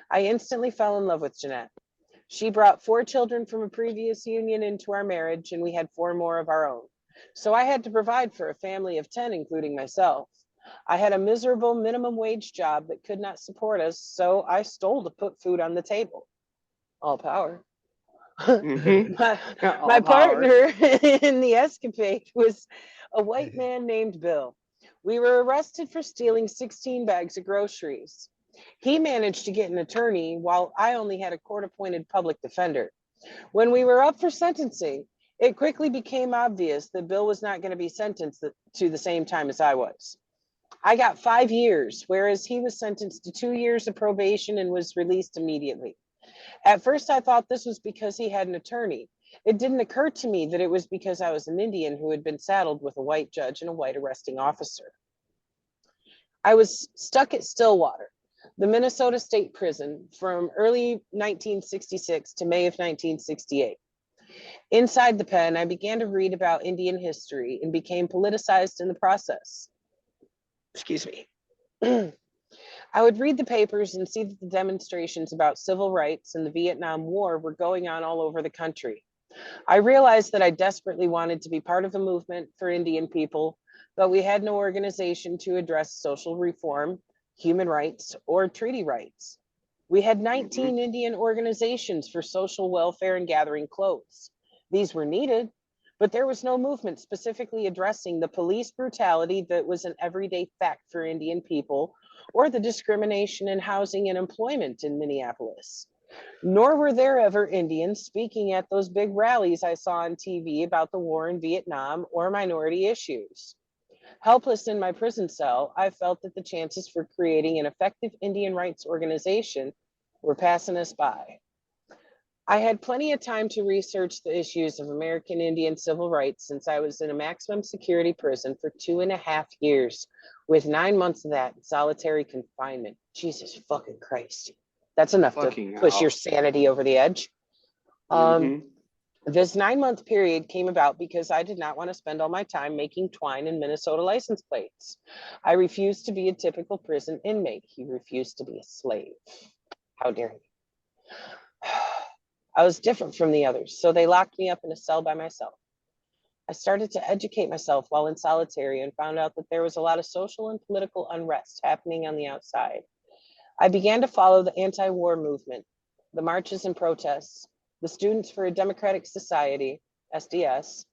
I instantly fell in love with Jeanette. She brought 4 children from a previous union into our marriage, and we had 4 more of our own. So I had to provide for a family of 10, including myself. I had a miserable minimum wage job that could not support us, so I stole to put food on the table. All power. My partner in the escapade was a white man named Bill. We were arrested for stealing 16 bags of groceries. He managed to get an attorney while I only had a court-appointed public defender. When we were up for sentencing, it quickly became obvious that Bill was not going to be sentenced to the same time as I was. I got 5 years, whereas he was sentenced to 2 years of probation and was released immediately. At first, I thought this was because he had an attorney. It didn't occur to me that it was because I was an Indian who had been saddled with a white judge and a white arresting officer. I was stuck at Stillwater, the Minnesota State Prison, from early 1966 to May of 1968. Inside the pen, I began to read about Indian history and became politicized in the process. Excuse me. I would read the papers and see that the demonstrations about civil rights and the Vietnam War were going on all over the country. I realized that I desperately wanted to be part of a movement for Indian people, but we had no organization to address social reform, human rights, or treaty rights. We had 19 Indian organizations for social welfare and gathering clothes. These were needed, but there was no movement specifically addressing the police brutality that was an everyday fact for Indian people, or the discrimination in housing and employment in Minneapolis. Nor were there ever Indians speaking at those big rallies I saw on TV about the war in Vietnam or minority issues. Helpless in my prison cell, I felt that the chances for creating an effective Indian rights organization were passing us by. I had plenty of time to research the issues of American Indian civil rights since I was in a maximum security prison for 2.5 years, with 9 months of that in solitary confinement. Jesus fucking Christ. That's enough to push your sanity over the edge. This 9-month period came about because I did not want to spend all my time making twine and Minnesota license plates. I refused to be a typical prison inmate. He refused to be a slave. How dare he? I was different from the others, so they locked me up in a cell by myself. I started to educate myself while in solitary and found out that there was a lot of social and political unrest happening on the outside. I began to follow the anti-war movement, the marches and protests, the Students for a Democratic Society, SDS,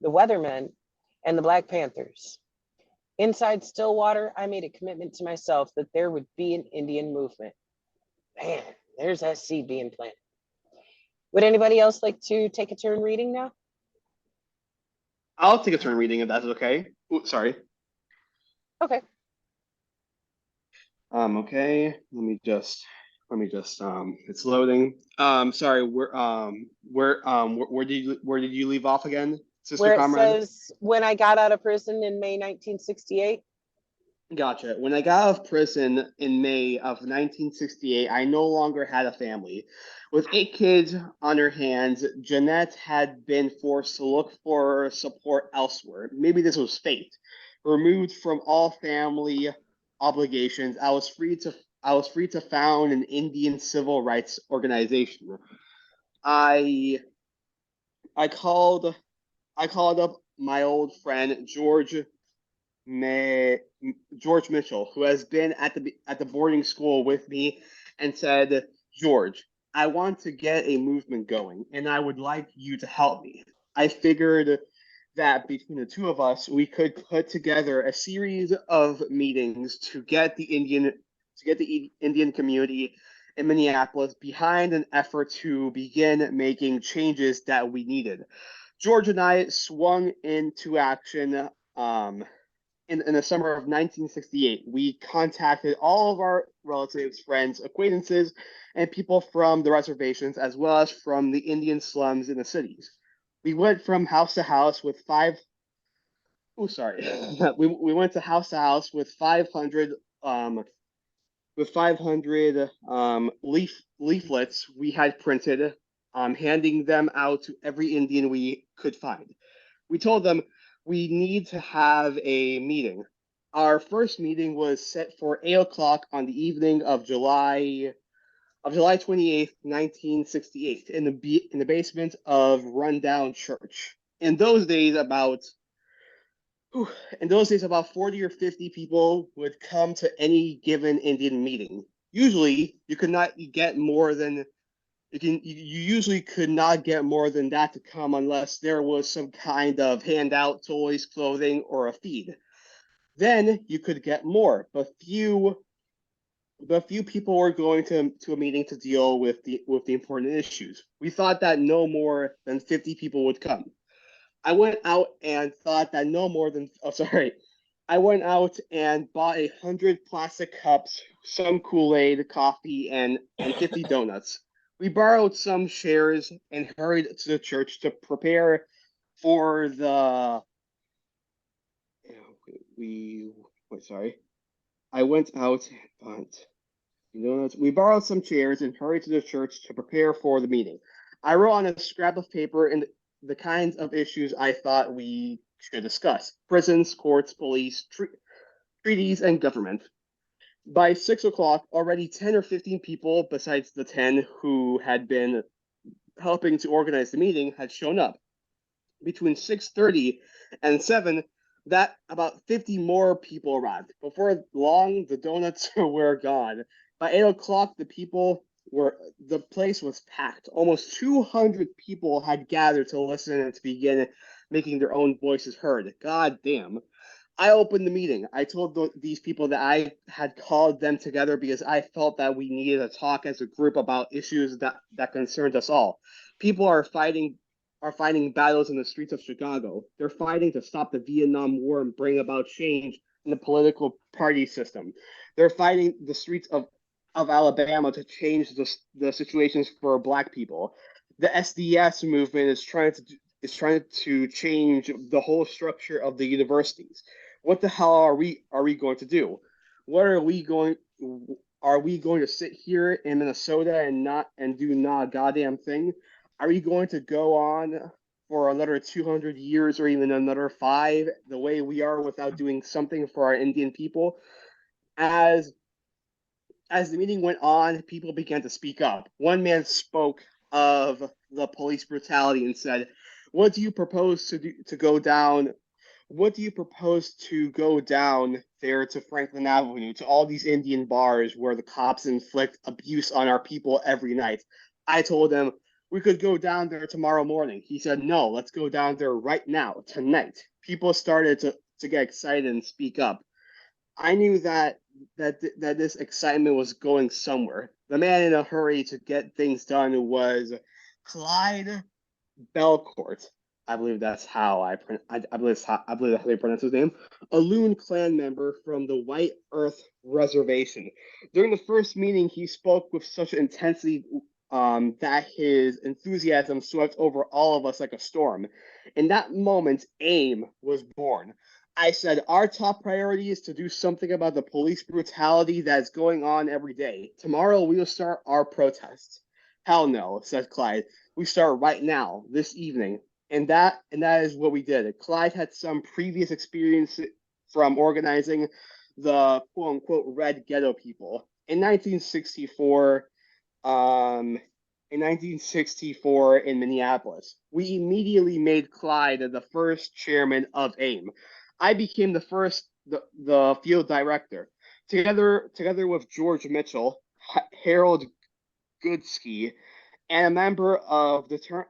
the Weathermen, and the Black Panthers. Inside Stillwater, I made a commitment to myself that there would be an Indian movement. Man, there's that seed being planted. Would anybody else like to take a turn reading now? I'll take a turn reading if that's okay. Ooh, sorry. Okay. Okay. It's loading. Sorry. Where did you leave off again, Sister Where it Comrade? says, when I got out of prison in May 1968. Gotcha. When I got out of prison in May of 1968, I no longer had a family. With 8 kids on her hands, Jeanette had been forced to look for support elsewhere. Maybe this was fate. Removed from all family obligations, I was free to found an Indian civil rights organization. I I called up my old friend George Mitchell, who has been at the boarding school with me, and said, George, I want to get a movement going, and I would like you to help me. I figured that between the two of us, we could put together a series of meetings to get the Indian community in Minneapolis behind an effort to begin making changes that we needed. George and I swung into action in the summer of 1968. We contacted all of our relatives, friends, acquaintances, and people from the reservations, as well as from the Indian slums in the cities. We went from house to house with we went to house with 500 leaflets we had printed, handing them out to every Indian we could find. We told them we need to have a meeting. Our first meeting was set for 8 o'clock on the evening of July 28th, 1968, in the basement of rundown church. In those days, about 40 or 50 people would come to any given Indian meeting. Usually, you usually could not get more than that to come unless there was some kind of handout, toys, clothing, or a feed. Then you could get more, but few people were going to a meeting to deal with the important issues. We thought that no more than 50 people would come. I went out and thought that no more than I went out and bought 100 plastic cups, some Kool-Aid, coffee, and 50 donuts. We borrowed some chairs and hurried to the church to prepare for the. I went out and bought we borrowed some chairs and hurried to the church to prepare for the meeting. I wrote on a scrap of paper and the kinds of issues I thought we should discuss: prisons, courts, police, treaties, and government. By 6 o'clock, already 10 or 15 people, besides the 10 who had been helping to organize the meeting, had shown up. Between 6:30 and 7, that about 50 more people arrived. Before long, the donuts were gone. By 8 o'clock, the place was packed. Almost 200 people had gathered to listen and to begin making their own voices heard. God damn. I opened the meeting. I told these people that I had called them together because I felt that we needed to talk as a group about issues that concerned us all. People are fighting battles in the streets of Chicago. They're fighting to stop the Vietnam War and bring about change in the political party system. They're fighting the streets of Alabama to change the situations for Black people. The SDS movement is trying to change the whole structure of the universities. What the hell are we going to do? What are we going to sit here in Minnesota and do not a goddamn thing? Are we going to go on for another 200 years or even another 5 the way we are without doing something for our Indian people? As the meeting went on, people began to speak up. One man spoke of the police brutality and said, "What do you propose to go down? What do you propose to go down there to Franklin Avenue, to all these Indian bars where the cops inflict abuse on our people every night?" I told him we could go down there tomorrow morning. He said, "No, let's go down there right now, tonight." People started to get excited and speak up. I knew that this excitement was going somewhere. The man in a hurry to get things done was Clyde Belcourt. I believe that's how I believe that's how they pronounce his name. A Loon clan member from the White Earth Reservation. During the first meeting, he spoke with such intensity that his enthusiasm swept over all of us like a storm. In that moment, AIM was born. I said, our top priority is to do something about the police brutality that is going on every day. Tomorrow, we will start our protests. Hell no, said Clyde. We start right now, this evening. And that is what we did. Clyde had some previous experience from organizing the quote unquote Red Ghetto people. In 1964, in Minneapolis, we immediately made Clyde the first chairman of AIM. I became the field director, together with George Mitchell, Harold Goodsky, and a number of determined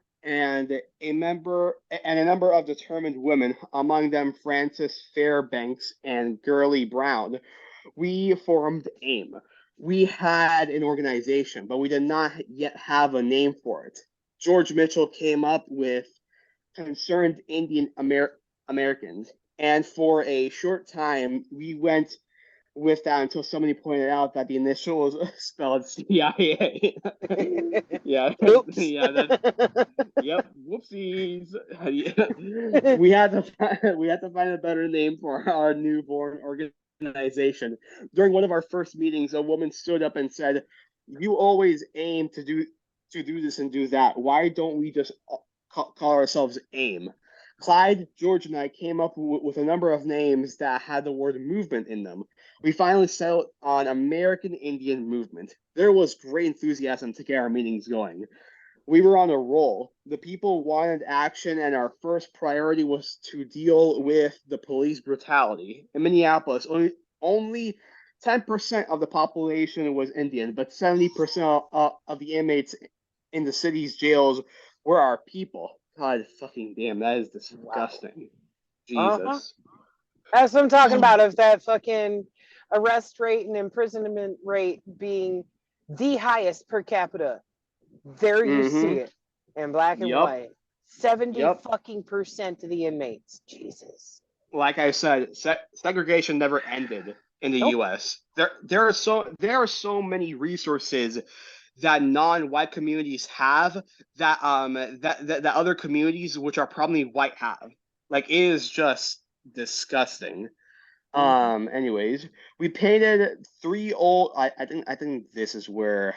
women, among them Frances Fairbanks and Gurley Brown. We formed AIM. We had an organization, but we did not yet have a name for it. George Mitchell came up with Concerned Indian Americans, and for a short time, we went with that until somebody pointed out that the initials spelled CIA. Yeah, Oops. yeah, yep, whoopsies. We had to find a better name for our newborn organization. During one of our first meetings, a woman stood up and said, "You always aim to do this and do that. Why don't we just call ourselves AIM?" Clyde, George, and I came up with a number of names that had the word movement in them. We finally settled on American Indian Movement. There was great enthusiasm to get our meetings going. We were on a roll. The people wanted action, and our first priority was to deal with the police brutality. In Minneapolis, only 10% of the population was Indian, but 70% of the inmates in the city's jails were our people. God fucking damn, that is disgusting. Wow. Jesus. That's what I'm talking about, of that fucking arrest rate and imprisonment rate being the highest per capita. There you see it in black and white. 70% of the inmates. Jesus. Like I said, segregation never ended in the U.S. There are so many resources that non-white communities have that that other communities which are probably white have. Like, it is just disgusting. Anyways, we painted three old. I think this is where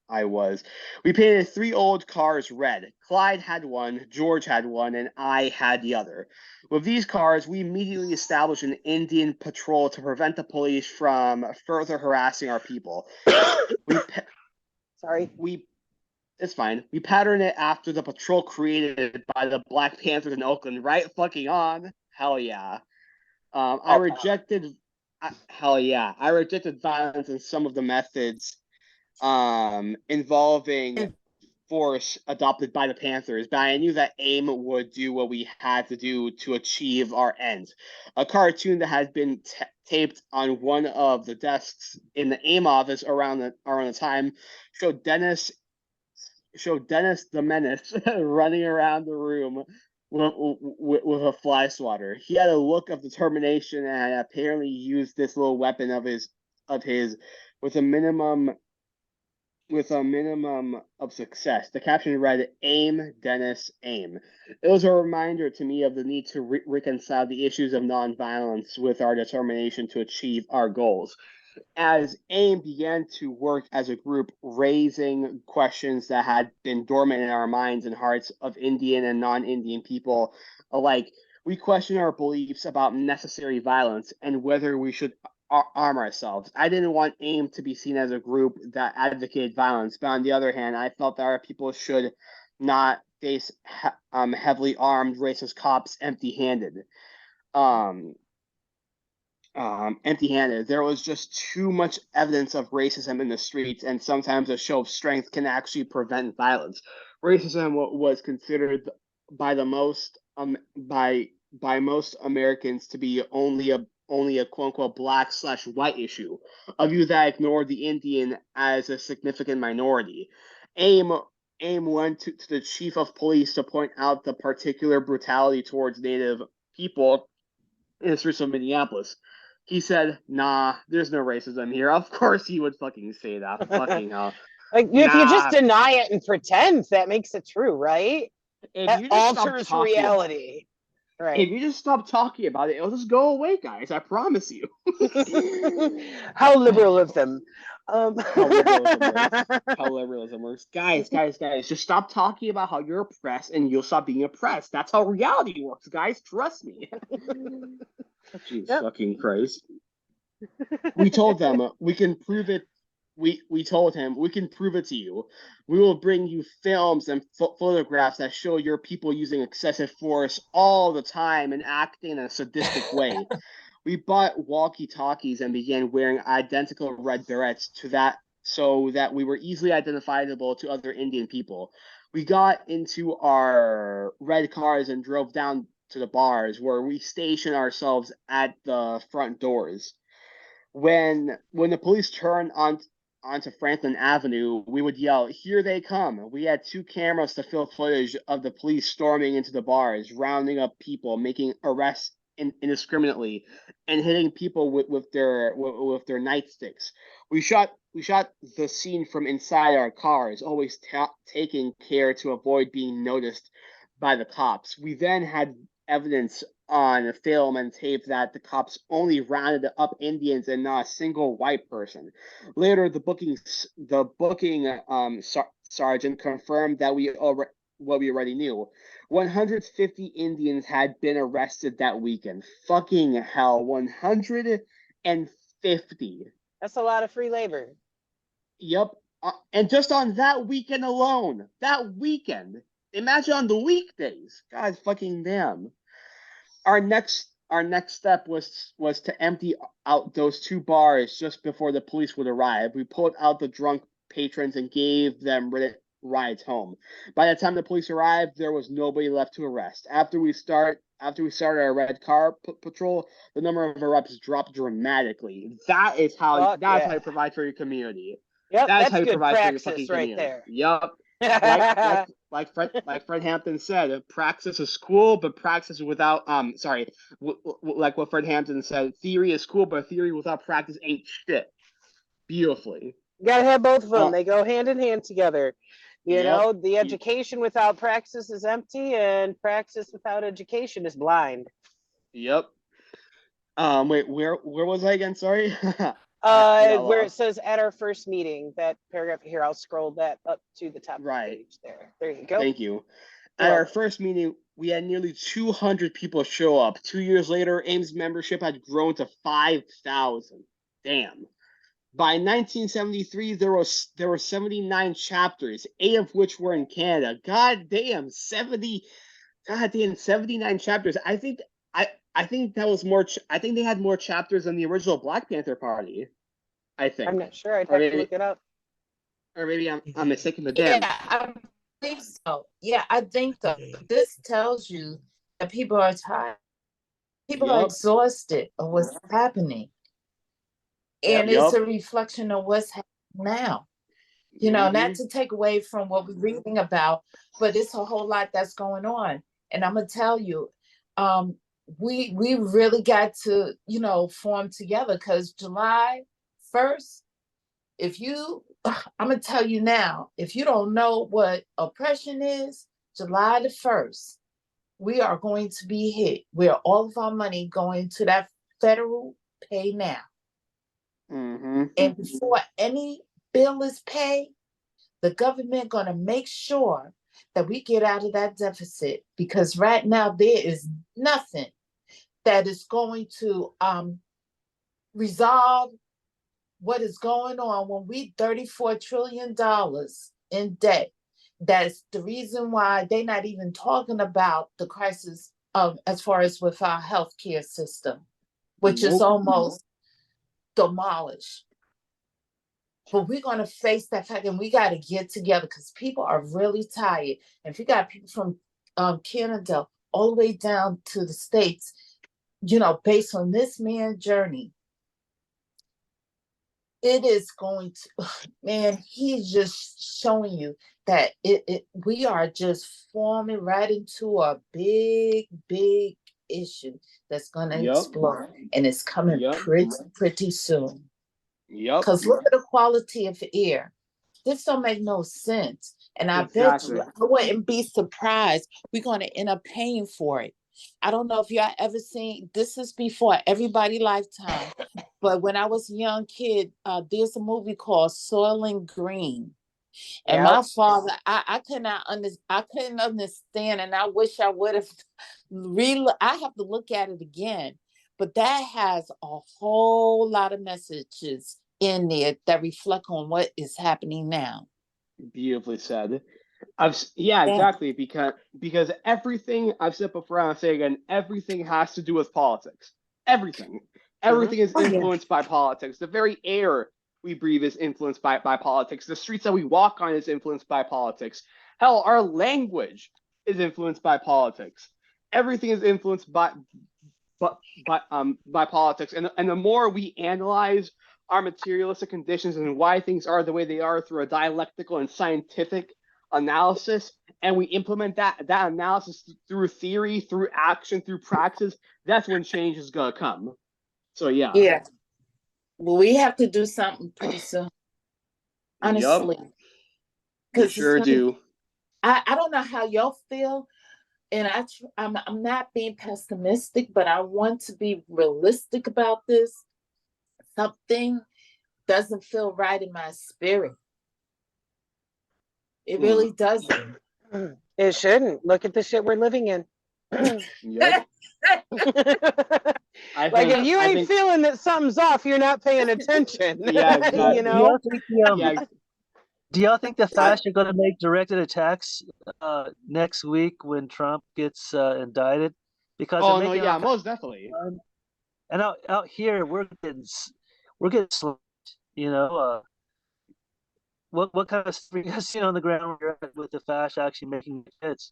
I was. We painted three old cars red. Clyde had one, George had one, and I had the other. With these cars, we immediately established an Indian patrol to prevent the police from further harassing our people. It's fine. We patterned it after the patrol created by the Black Panthers in Oakland. Right fucking on. Hell yeah. I rejected violence in some of the methods involving force adopted by the Panthers, but I knew that AIM would do what we had to do to achieve our ends. A cartoon that had been taped on one of the desks in the AIM office around the time showed Dennis the Menace running around the room with a fly swatter. He had a look of determination and apparently used this little weapon of his with a minimum of success. The caption read, "Aim, Dennis, aim." It was a reminder to me of the need to reconcile the issues of nonviolence with our determination to achieve our goals. As AIM began to work as a group, raising questions that had been dormant in our minds and hearts of Indian and non-Indian people alike, we questioned our beliefs about necessary violence and whether we should arm ourselves. I didn't want AIM to be seen as a group that advocated violence, but on the other hand, I felt that our people should not face heavily armed racist cops empty-handed. There was just too much evidence of racism in the streets, and sometimes a show of strength can actually prevent violence. Racism was considered by by most Americans to be only a quote unquote black/white issue, a view that ignored the Indian as a significant minority. AIM went to the chief of police to point out the particular brutality towards Native people in the streets of Minneapolis. He said, "Nah, there's no racism here." Of course, he would fucking say that. Fucking hell. Like if you just Nah. deny it and pretend, that makes it true, right? If That you just stop alters talking about it, reality. Right. if you just stop talking about it, it'll just go away, guys. I promise you. How liberal of them. How liberalism works. Guys, just stop talking about how you're oppressed and you'll stop being oppressed. That's how reality works, guys. Trust me. Jesus fucking Christ. We told them we can prove it. We told him we can prove it to you. We will bring you films and photographs that show your people using excessive force all the time and acting in a sadistic way. We bought walkie-talkies and began wearing identical red berets to that so that we were easily identifiable to other Indian people. We got into our red cars and drove down to the bars where we stationed ourselves at the front doors. When the police turned onto Franklin Avenue, we would yell, "Here they come." We had 2 cameras to film footage of the police storming into the bars, rounding up people, making arrests indiscriminately, and hitting people with their nightsticks. We shot the scene from inside our cars, always taking care to avoid being noticed by the cops. We then had evidence on film and tape that the cops only rounded up Indians and not a single white person. Later, the booking sergeant confirmed that what we already knew. 150 Indians had been arrested that weekend. Fucking hell, 150. That's a lot of free labor. Yep. And just on that weekend alone, imagine on the weekdays. God fucking damn. Our next step was to empty out those 2 bars just before the police would arrive. We pulled out the drunk patrons and gave them rides home. By the time the police arrived, there was nobody left to arrest. After we started our red car patrol, the number of arrests dropped dramatically. That's how you provide for your community. Yep, That's how you good provide for your praxis fucking right community. there. Yep. Like Fred Hampton said, praxis is cool, but praxis without like what Fred Hampton said, theory is cool, but theory without practice ain't shit. Beautifully. You gotta have both of them. They go hand in hand together. You know, the education without praxis is empty, and praxis without education is blind. Yep. Wait, where was I again? Sorry. Where it says at our first meeting, that paragraph here, I'll scroll that up to the top of the page there. There you go. Thank you. At our first meeting, we had nearly 200 people show up. 2 years later, AIM's membership had grown to 5,000. Damn. By 1973, there were 79 chapters, 8 of which were in Canada. God damn, 79 chapters. I think that was more. I think they had more chapters than the original Black Panther Party. I think. I'm not sure. I'd have to look it up. Or maybe I'm mistaken. The damn. Yeah, I think so. Yeah, I think so. This tells you that people are tired. People are exhausted of what's happening, and it's a reflection of what's happening now. You know, not to take away from what we're reading about, but it's a whole lot that's going on. And I'm gonna tell you, we really got to, form together, because July 1st, I'm gonna tell you now, if you don't know what oppression is, July the 1st, we are going to be hit where all of our money going to that federal pay now. And before any bill is paid, the government gonna make sure that we get out of that deficit, because right now there is nothing that is going to resolve what is going on when we $34 trillion in debt. That's the reason why they're not even talking about the crisis as far as with our healthcare system, which is almost demolished. But we're going to face that fact, and we got to get together, because people are really tired. And if you got people from Canada all the way down to the States, you know, based on this man's journey, it is going to, man, he's just showing you that we are just forming right into a big, big issue that's going to explode, and it's coming pretty soon. Because look at the quality of air. This don't make no sense. And I bet you, I wouldn't be surprised. We're going to end up paying for it. I don't know if y'all ever seen, this is before everybody lifetime, but when I was a young kid, there's a movie called Soylent Green. And my father, I couldn't understand, and I wish I would have I have to look at it again. But that has a whole lot of messages in there that reflect on what is happening now. Beautifully said. Exactly. Because everything I've said before, and I'll say again, everything has to do with politics. Everything is influenced by politics. The very air we breathe is influenced by politics. The streets that we walk on is influenced by politics. Hell, our language is influenced by politics. Everything is influenced by politics. And the more we analyze our materialistic conditions and why things are the way they are through a dialectical and scientific analysis, and we implement that analysis through theory, through action, through praxis, that's when change is gonna come. So yeah. Well, we have to do something pretty soon. Honestly. We sure do. I don't know how y'all feel, and I'm not being pessimistic, but I want to be realistic about this. Something doesn't feel right in my spirit. It really doesn't. It shouldn't. Look at the shit we're living in. Yep. Like if you ain't feeling that something's off, you're not paying attention. Yeah, exactly. You know? Do y'all think the FASH are going to make directed attacks next week when Trump gets indicted? Because most definitely. And out here we're getting slapped, you know. What kind of stuff you guys seen on the ground with the FASH actually making hits?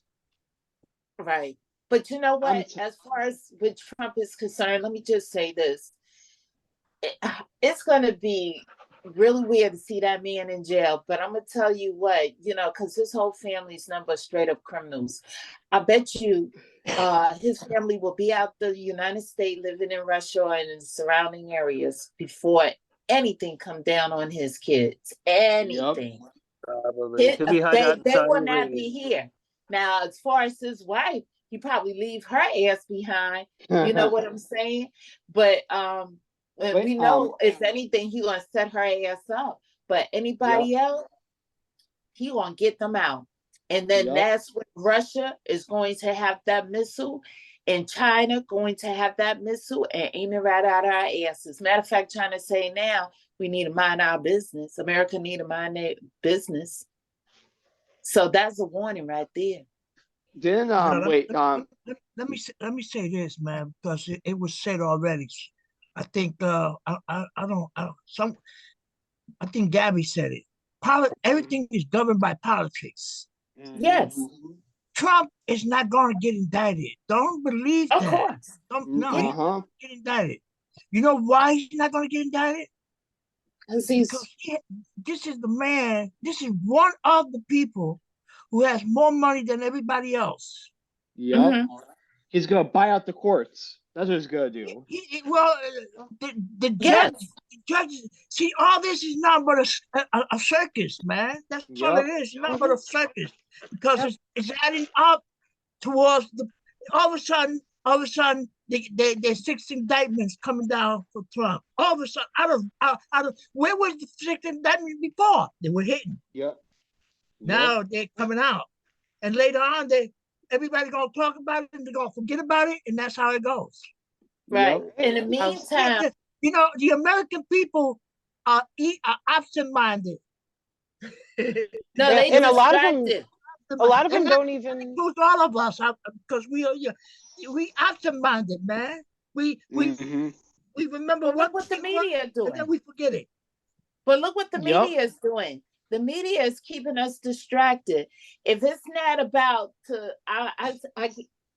Right. But you know what? As far as with Trump is concerned, let me just say this. It's going to be really weird to see that man in jail. But I'm going to tell you what, you know, because his whole family's none but straight up criminals. I bet you his family will be out the United States living in Russia and in surrounding areas before anything come down on his kids. Anything. They will not be here. Now, as far as his wife, he probably leave her ass behind. You know what I'm saying? But we know if anything, he gonna set her ass up. But anybody else, he gonna get them out. And then that's when Russia is going to have that missile, and China going to have that missile and aim it right out our asses. Matter of fact, China say now we need to mind our business. America need to mind their business. So that's a warning right there. Let me say this, man, because it was said already. I think I think Gabby said it. Everything is governed by politics. Yes. Trump is not going to get indicted. Don't believe that. Of course. He's not going to get indicted. You know why he's not going to get indicted? Because this is the man. This is one of the people who has more money than everybody else. Yep. He's gonna buy out the courts. That's what he's gonna do. The judges. See, all this is not but a circus, man. That's all it is. It's not but a circus, because it's adding up towards all of a sudden, there's 6 indictments coming down for Trump. All of a sudden, out of where was the 6 indictments before? They were hitting. Now they're coming out, and later on, everybody's gonna talk about it and they're gonna forget about it, and that's how it goes. Right. In the meantime, you know, the American people are absent-minded. No, and a lot of them don't even include all of us, because we absent-minded, man. We remember what the media is doing, and then we forget it. But look what the media is doing. The media is keeping us distracted. If it's not about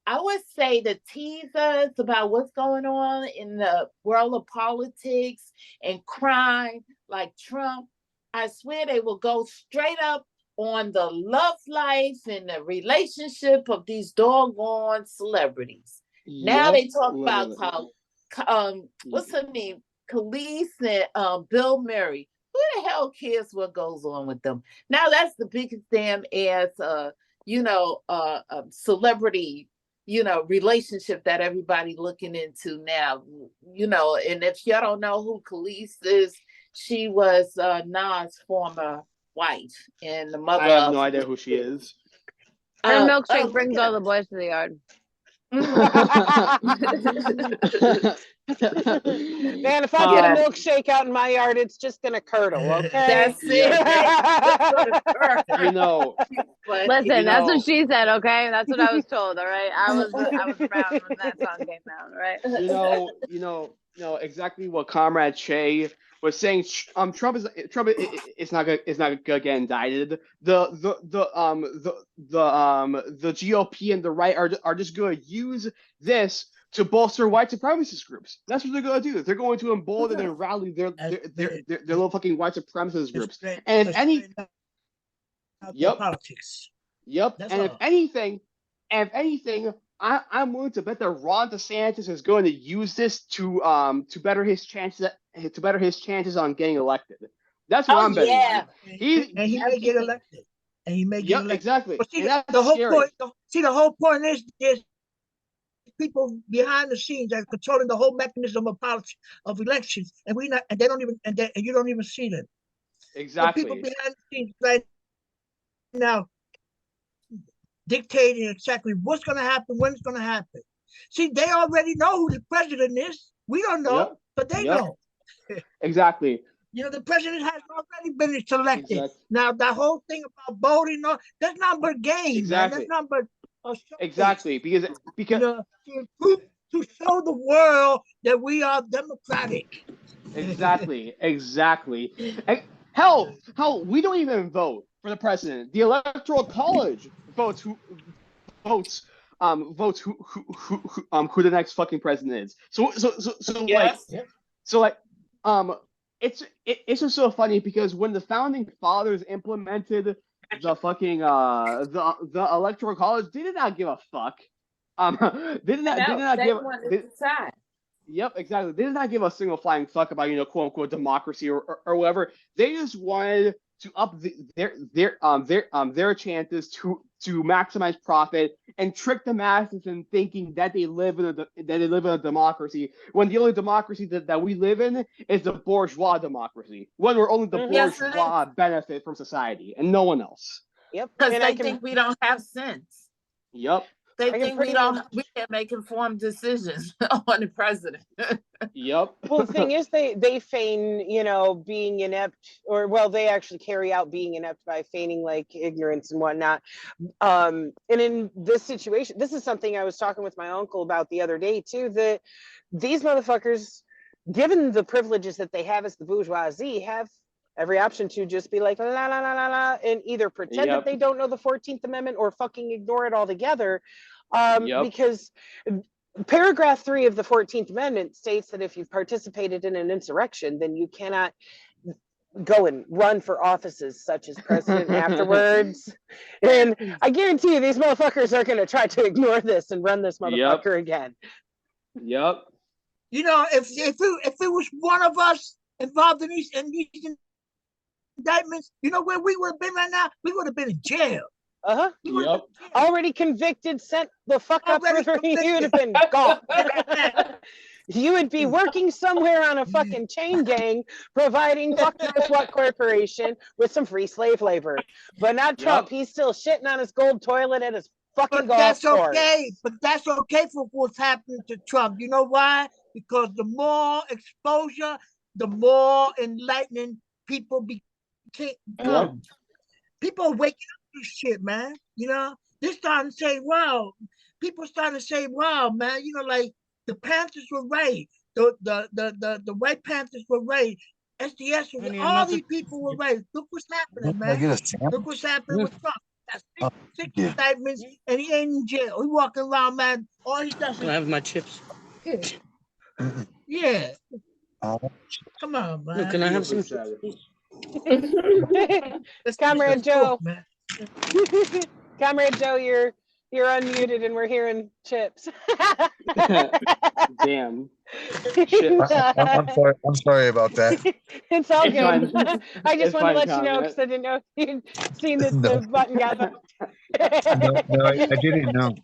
I would say the teasers about what's going on in the world of politics and crime, like Trump, I swear they will go straight up on the love life and the relationship of these doggone celebrities. Now they talk about how, what's her name? Khalees and Bill Murray. Who the hell cares what goes on with them? Now that's the biggest damn ass, celebrity, relationship that everybody looking into now, and if y'all don't know who Khalees is, she was Nas' former wife and the mother. I have no idea who she is. Her milkshake brings all the boys to the yard. Man, if I get a milkshake out in my yard, it's just gonna curdle, okay? That's it. Listen, that's what she said, okay? That's what I was told, all right? I was around when that song came out, all right? Exactly what Comrade Che was saying. Trump is not gonna get indicted. The GOP and the right are just gonna use this to bolster white supremacist groups. That's what they're gonna do. They're going to embolden and rally their little fucking white supremacist groups. And if any, politics. Yep. That's and all. if anything, I'm willing to bet that Ron DeSantis is going to use this to better his chances on getting elected. That's what I'm betting on. He may get elected. And he may get elected. Exactly. But see, the whole point is there's people behind the scenes that are controlling the whole mechanism of politics of elections, and you don't even see them. Exactly. So people behind the scenes right now dictating exactly what's going to happen, when it's going to happen. See, they already know who the president is. We don't know, but they know. Exactly. The president has already been selected. Exactly. Now, that whole thing about voting, that's not but game, exactly. Man. That's not but exactly because to show the world that we are democratic. Exactly. And hell, we don't even vote for the president. The Electoral College votes who the next fucking president is. It's just so funny because when the founding fathers implemented the fucking the Electoral College, they did not give a fuck. Yep, exactly. They did not give a single flying fuck about quote unquote democracy or whatever. They just wanted to up their chances to maximize profit and trick the masses in thinking that they live in a democracy when the only democracy that we live in is the bourgeois democracy, when we're only the bourgeois benefit from society and no one else. Yep, because they think we don't have sense. Yep. They think we can't make informed decisions on the president. Yep. Well, the thing is, they feign, being inept, they actually carry out being inept by feigning like ignorance and whatnot. And in this situation, this is something I was talking with my uncle about the other day too, that these motherfuckers, given the privileges that they have as the bourgeoisie, have every option to just be like, la, la, la, la, la, and either pretend that they don't know the 14th Amendment or fucking ignore it altogether. Because paragraph 3 of the 14th Amendment states that if you've participated in an insurrection, then you cannot go and run for offices such as president afterwards. And I guarantee you these motherfuckers are going to try to ignore this and run this motherfucker again. Yep. If it was one of us involved in these indictments, where we would have been right now? We would have been in jail. Yep. Already convicted, sent the fuck up further, you would have been gone. You would be working somewhere on a fucking chain gang, providing fuck knows what corporation with some free slave labor. But not Trump. He's still shitting on his gold toilet at his fucking golf course. But that's okay for what's happening to Trump. You know why? Because the more exposure, the more enlightening people become. People are waking up to this shit, man. They're starting to say, wow. People starting to say, wow, man. Like the Panthers were right. The White Panthers were right. SDS was right. All these people were right. Look what's happening, man. Look what's happening with Trump. Oh, Six yeah. indictments, and he ain't in jail. He walking around, man. All he does Can I is have my chips? Mm-mm. yeah. Oh, Come on, No, man. can I have some? Let's Comrade Joe. talk, man. Comrade Joe, you're unmuted and we're hearing chips. Damn. Shit. I'm sorry. I'm sorry about that. It's all It's good. fine. I just It's wanted to fine, let you know Comrade. because I didn't know if you'd seen that No. the button got No, I didn't know.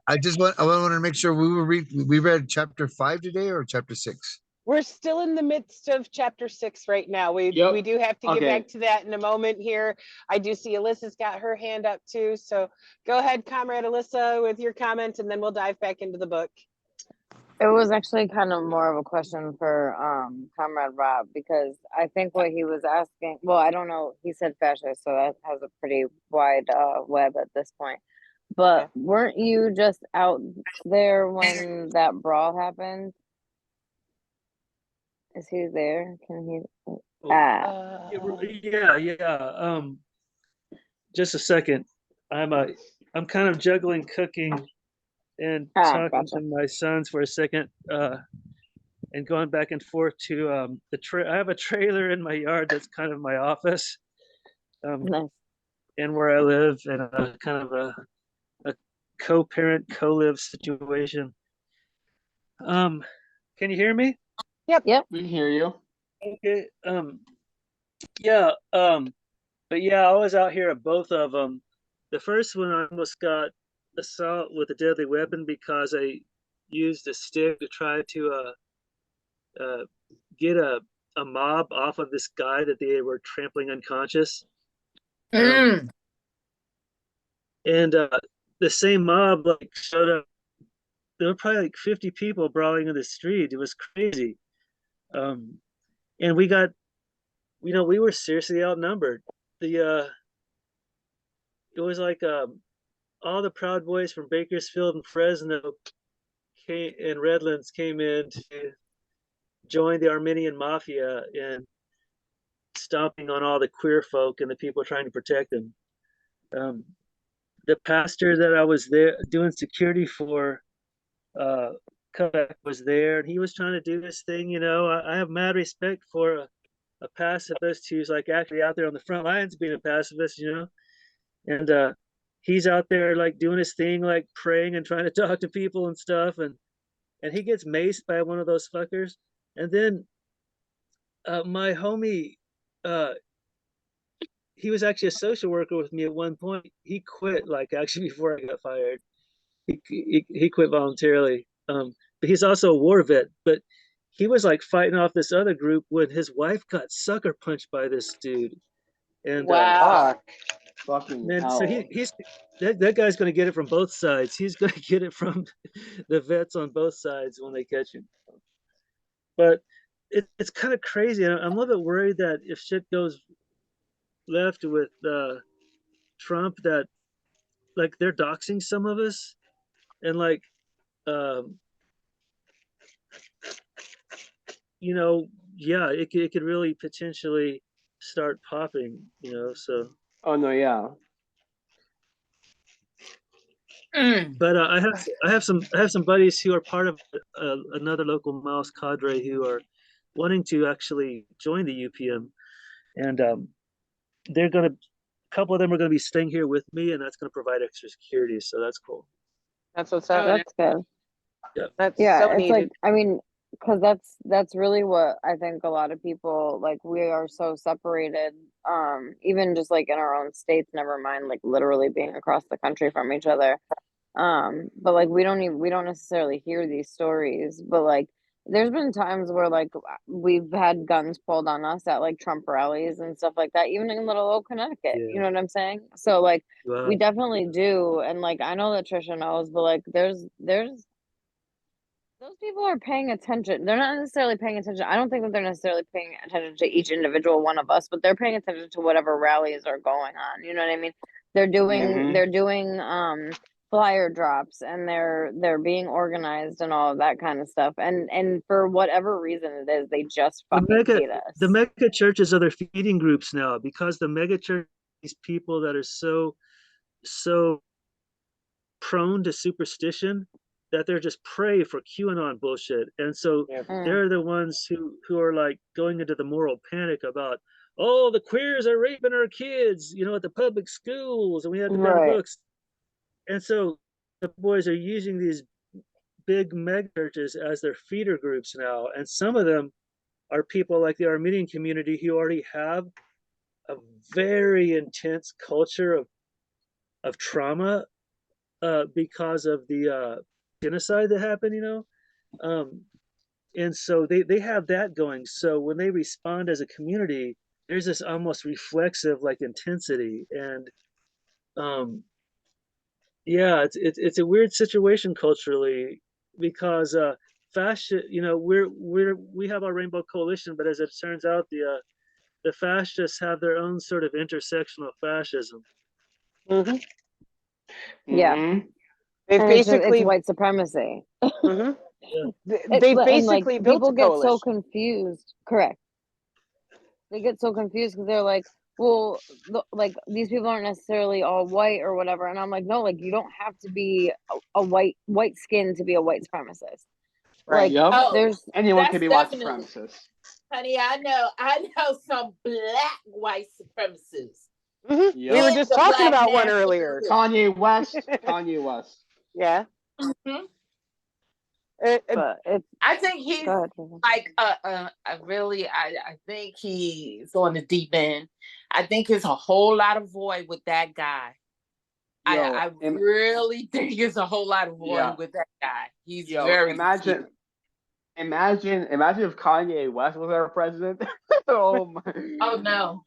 I just want I wanted to make sure we read chapter 5 today or chapter 6. We're still in the midst of chapter 6 right now. We Yep. do have to get Okay. back to that in a moment here. I do see Alyssa's got her hand up too. So go ahead, Comrade Alyssa, with your comment, and then we'll dive back into the book. It was actually kind of more of a question for Comrade Rob, because I think what he was asking, well, I don't know, he said fascist, so that has a pretty wide web at this point. But Okay. weren't you just out there when that brawl happened? Is he there? Can he? Ah, Yeah. Just a second. I'm kind of juggling cooking and talking gotcha. to my sons for a second, and going back and forth to I have a trailer in my yard that's kind of my office, Nice. and where I live, and kind of a co-parent, co-live situation. Can you hear me? We hear you. Okay. Yeah. But yeah, I was out here at both of them. The first one, I almost got assault with a deadly weapon because I used a stick to try to get a mob off of this guy that they were trampling unconscious. And the same mob like showed up. There were probably like 50 people brawling in the street. It was crazy. And we got, we were seriously outnumbered. It was like all the Proud Boys from Bakersfield and Fresno and Redlands came in to join the Armenian mafia and stomping on all the queer folk and the people trying to protect them. The pastor that I was there doing security for, Kovac, was there, and he was trying to do this thing. I have mad respect for a pacifist who's like actually out there on the front lines being a pacifist, and he's out there like doing his thing, like praying and trying to talk to people and stuff, and he gets maced by one of those fuckers. And then my homie, he was actually a social worker with me at one point. He quit like actually before I got fired. He quit voluntarily. But he's also a war vet. But he was like fighting off this other group when his wife got sucker punched by this dude. And Wow. Fucking man, hell. so he's that guy's going to get it from both sides. He's going to get it from the vets on both sides when they catch him. But it's kind of crazy. I'm a little bit worried that if shit goes left with Trump, that like they're doxing some of us, and like yeah, it could really potentially start popping, so. Oh no, yeah. But I have some buddies who are part of another local mouse cadre who are wanting to actually join the UPM, and a couple of them are gonna be staying here with me, and that's gonna provide extra security, so that's cool. That's what's up. That's good. That's Yeah, so it's needed. like, I mean, because that's really what I think a lot of people, like, we are so separated, even just like in our own states, never mind like literally being across the country from each other. But like we don't necessarily hear these stories, but like there's been times where like we've had guns pulled on us at like Trump rallies and stuff like that, even in little old Connecticut. Yeah. You know what I'm saying? So like Wow. we definitely do, and like I know that Trisha knows, but like there's those people are paying attention. They're not necessarily paying attention. I don't think that they're necessarily paying attention to each individual one of us, but they're paying attention to whatever rallies are going on. You know what I mean? They're doing flyer drops, and they're being organized and all of that kind of stuff. And for whatever reason it is, they just fucking hate us. The mega churches are their feeding groups now, because the mega churches these people that are so prone to superstition that they're just prey for QAnon bullshit. And so they're the ones who are like going into the moral panic about, oh, the queers are raping our kids, at the public schools, and we have to ban the books. And so the boys are using these big mega churches as their feeder groups now. And some of them are people like the Armenian community who already have a very intense culture of trauma because of the genocide that happened, and so they have that going. So when they respond as a community, there's this almost reflexive like intensity, and yeah, it's a weird situation culturally because fascist, we have our Rainbow Coalition, but as it turns out, the fascists have their own sort of intersectional fascism. Mm-hmm. Yeah. Mhm. They've And basically it's white supremacy. Mhm. Yeah. They And, like, basically built people a get so coalition. confused. Correct. They get so confused because they're like, well, like these people aren't necessarily all white or whatever. And I'm like, no, like you don't have to be a white skin to be a white supremacist. Right. Like Yep. Oh, there's Anyone that's can be white definitely- supremacist. Honey, I know some black white supremacists. Mhm. Yep. We were just The talking black about one nationalists. earlier. Kanye West. Kanye West. Yeah. Mhm. but it's I think he's go ahead, Susan. like I think he's on the deep end. I think it's a whole lot of void with that guy. Yo, I really think it's a whole lot of void with that guy. He's very imagine if Kanye West was our president. Oh my. Oh no.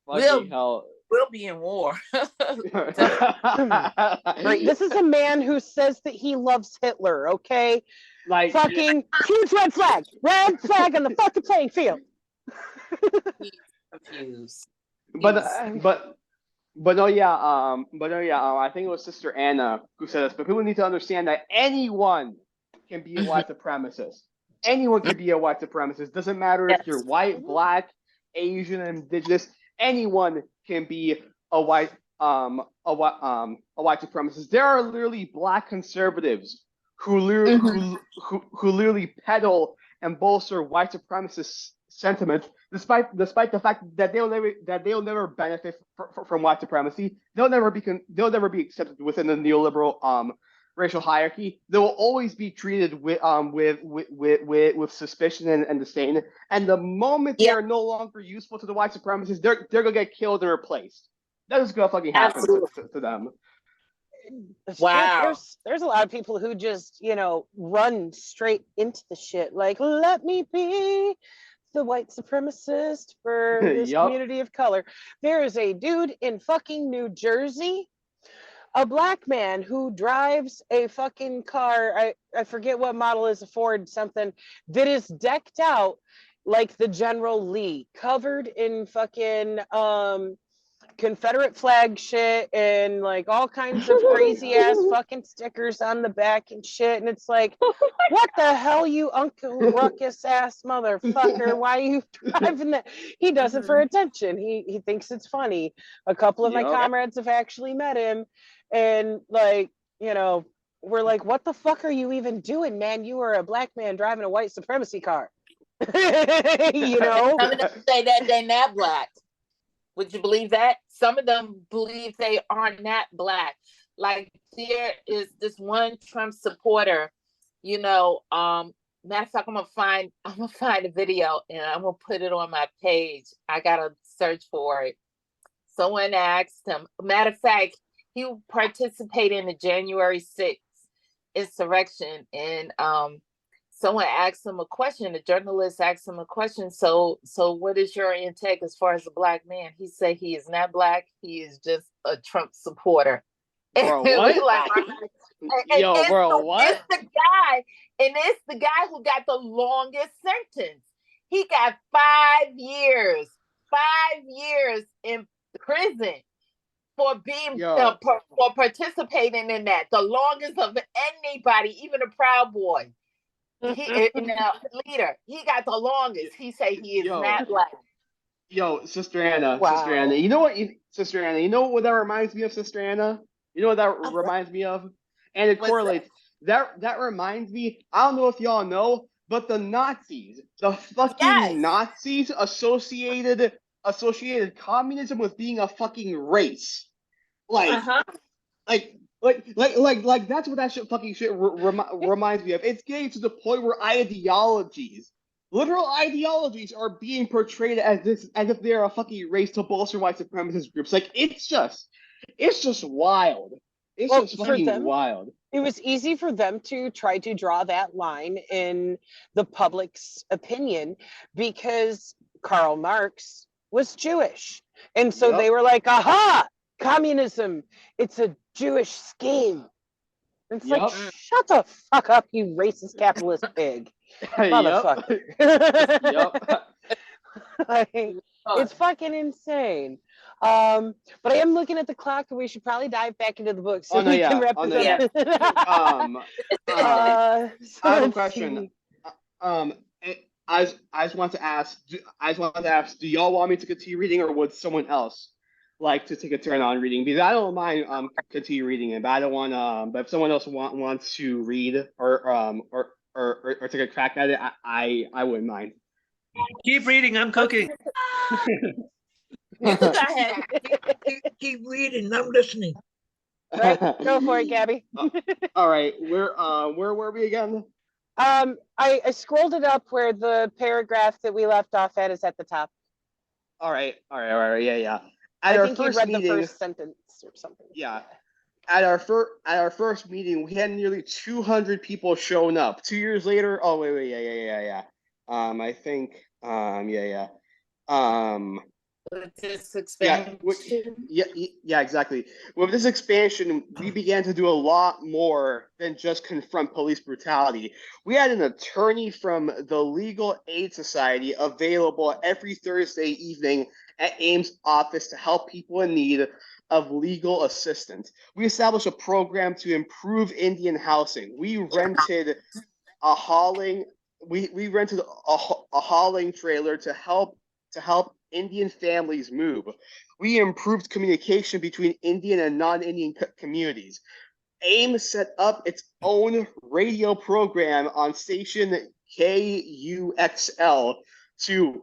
Fucking hell. We'll be in war. Right. This is a man who says that he loves Hitler, okay? Like Fucking huge red flag. Red flag on the fucking playing field. He's confused. but no, yeah, I think it was Sister Anna who said this, but people need to understand that anyone can be a white supremacist. Anyone can be a white supremacist. Doesn't matter if you're white, black, Asian, indigenous. Anyone can be a white supremacist. There are literally black conservatives who literally peddle and bolster white supremacist sentiment, despite the fact that they'll never benefit from white supremacy. They'll never be accepted within the neoliberal racial hierarchy. They will always be treated with suspicion and disdain. And the moment they are no longer useful to the white supremacists, they're gonna get killed and replaced. That is gonna fucking happen to them. Wow. There's a lot of people who just, run straight into the shit. Like, let me be the white supremacist for this community of color. There is a dude in fucking New Jersey, a black man who drives a fucking car. I forget what model is, a Ford something, that is decked out like the General Lee, covered in fucking Confederate flag shit and like all kinds of crazy ass fucking stickers on the back and shit. And it's like, what the hell, you Uncle Ruckus ass motherfucker? Why are you driving that? He does it for attention. He thinks it's funny. A couple of my comrades have actually met him, and like, we're like, what the fuck are you even doing, man? You are a black man driving a white supremacy car. Some of them say that they're not black. Would you believe that? Some of them believe they are not black. Like there is this one Trump supporter, matter of fact, I'm gonna find a video and I'm gonna put it on my page. I gotta search for it. Someone asked him, matter of fact, he participated in the January 6th insurrection, and someone asked him a question. The journalist asked him a question. So what is your intake as far as a black man? He said he is not black. He is just a Trump supporter. Bro, what? It's the guy who got the longest sentence. He got 5 years in prison for being for participating in that. The longest of anybody, even a Proud Boy. Leader, he got the longest. He say he is not black. Sister Anna, wow. Sister Anna, you know what? Sister Anna. You know what that reminds me of, Sister Anna? You know what that reminds me of? And it What's correlates. That reminds me. I don't know if y'all know, but the Nazis, the fucking Yes. Nazis, associated communism with being a fucking race. Like, like that's what that shit reminds me of. It's getting to the point where literal ideologies, are being portrayed as if they're a fucking race to bolster white supremacist groups. Like, it's just wild. It's Well, just for fucking them- wild. It was easy for them to try to draw that line in the public's opinion because Karl Marx was Jewish. And so they Yep. were like, aha, communism, it's a Jewish scheme. It's like, Yep. shut the fuck up, you racist capitalist pig. Yep. Motherfucker. Yep. Like, it's fucking insane. But I am looking at the clock, and we should probably dive back into the book so Oh, no, we yeah. can wrap Oh, this no, up. I have a let's question. see. I just want to ask. Do y'all want me to continue reading, or would someone else like to take a turn on reading? Because I don't mind continue reading it, but I don't want but if someone else wants to read or take a crack at it, I wouldn't mind. Keep reading. I'm cooking. Keep reading. I'm listening. Right, go for it, Gabby. All right, where were we again? I scrolled it up where the paragraph that we left off at is at the top. All right, yeah. I think you read the first sentence or something. Yeah. At our first meeting, we had nearly 200 people showing up. 2 years later, oh wait, yeah. I think, yeah. With this expansion. Yeah, exactly. With this expansion, we began to do a lot more than just confront police brutality. We had an attorney from the Legal Aid Society available every Thursday evening at Ames' office to help people in need of legal assistance. We established a program to improve Indian housing. We rented a hauling trailer to help Indian families move. We improved communication between Indian and non-Indian communities. AIM set up its own radio program on station KUXL to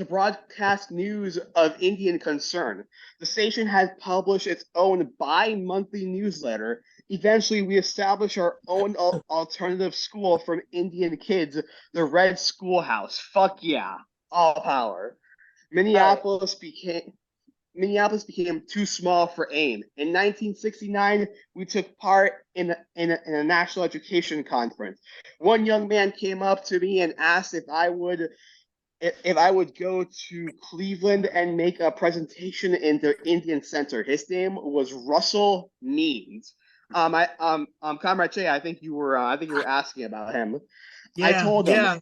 broadcast news of Indian concern. The station has published its own bi-monthly newsletter. Eventually, we established our own alternative school for Indian kids, the Red Schoolhouse. Fuck yeah. All power. Minneapolis became too small for AIM. In 1969, we took part in a national education conference. One young man came up to me and asked if I would go to Cleveland and make a presentation in the Indian Center. His name was Russell Means. Comrade Che, I think you were asking about him. Yeah,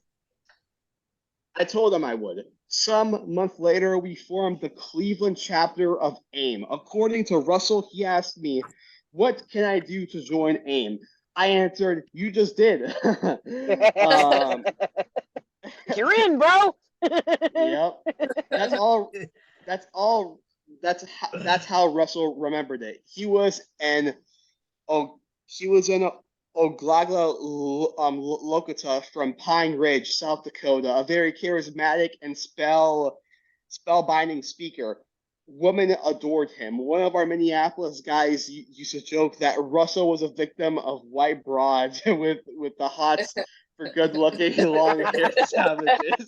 I told him I would. Some month later, we formed the Cleveland chapter of AIM. According to Russell, he asked me, "What can I do to join AIM?" I answered, "You just did." You're in, bro. Yep. That's how Russell remembered it. He was an Oglala Lokota from Pine Ridge, South Dakota, a very charismatic and spellbinding speaker. Women adored him. One of our Minneapolis guys used to joke that Russell was a victim of white broads with the hots for good-looking, long-haired savages.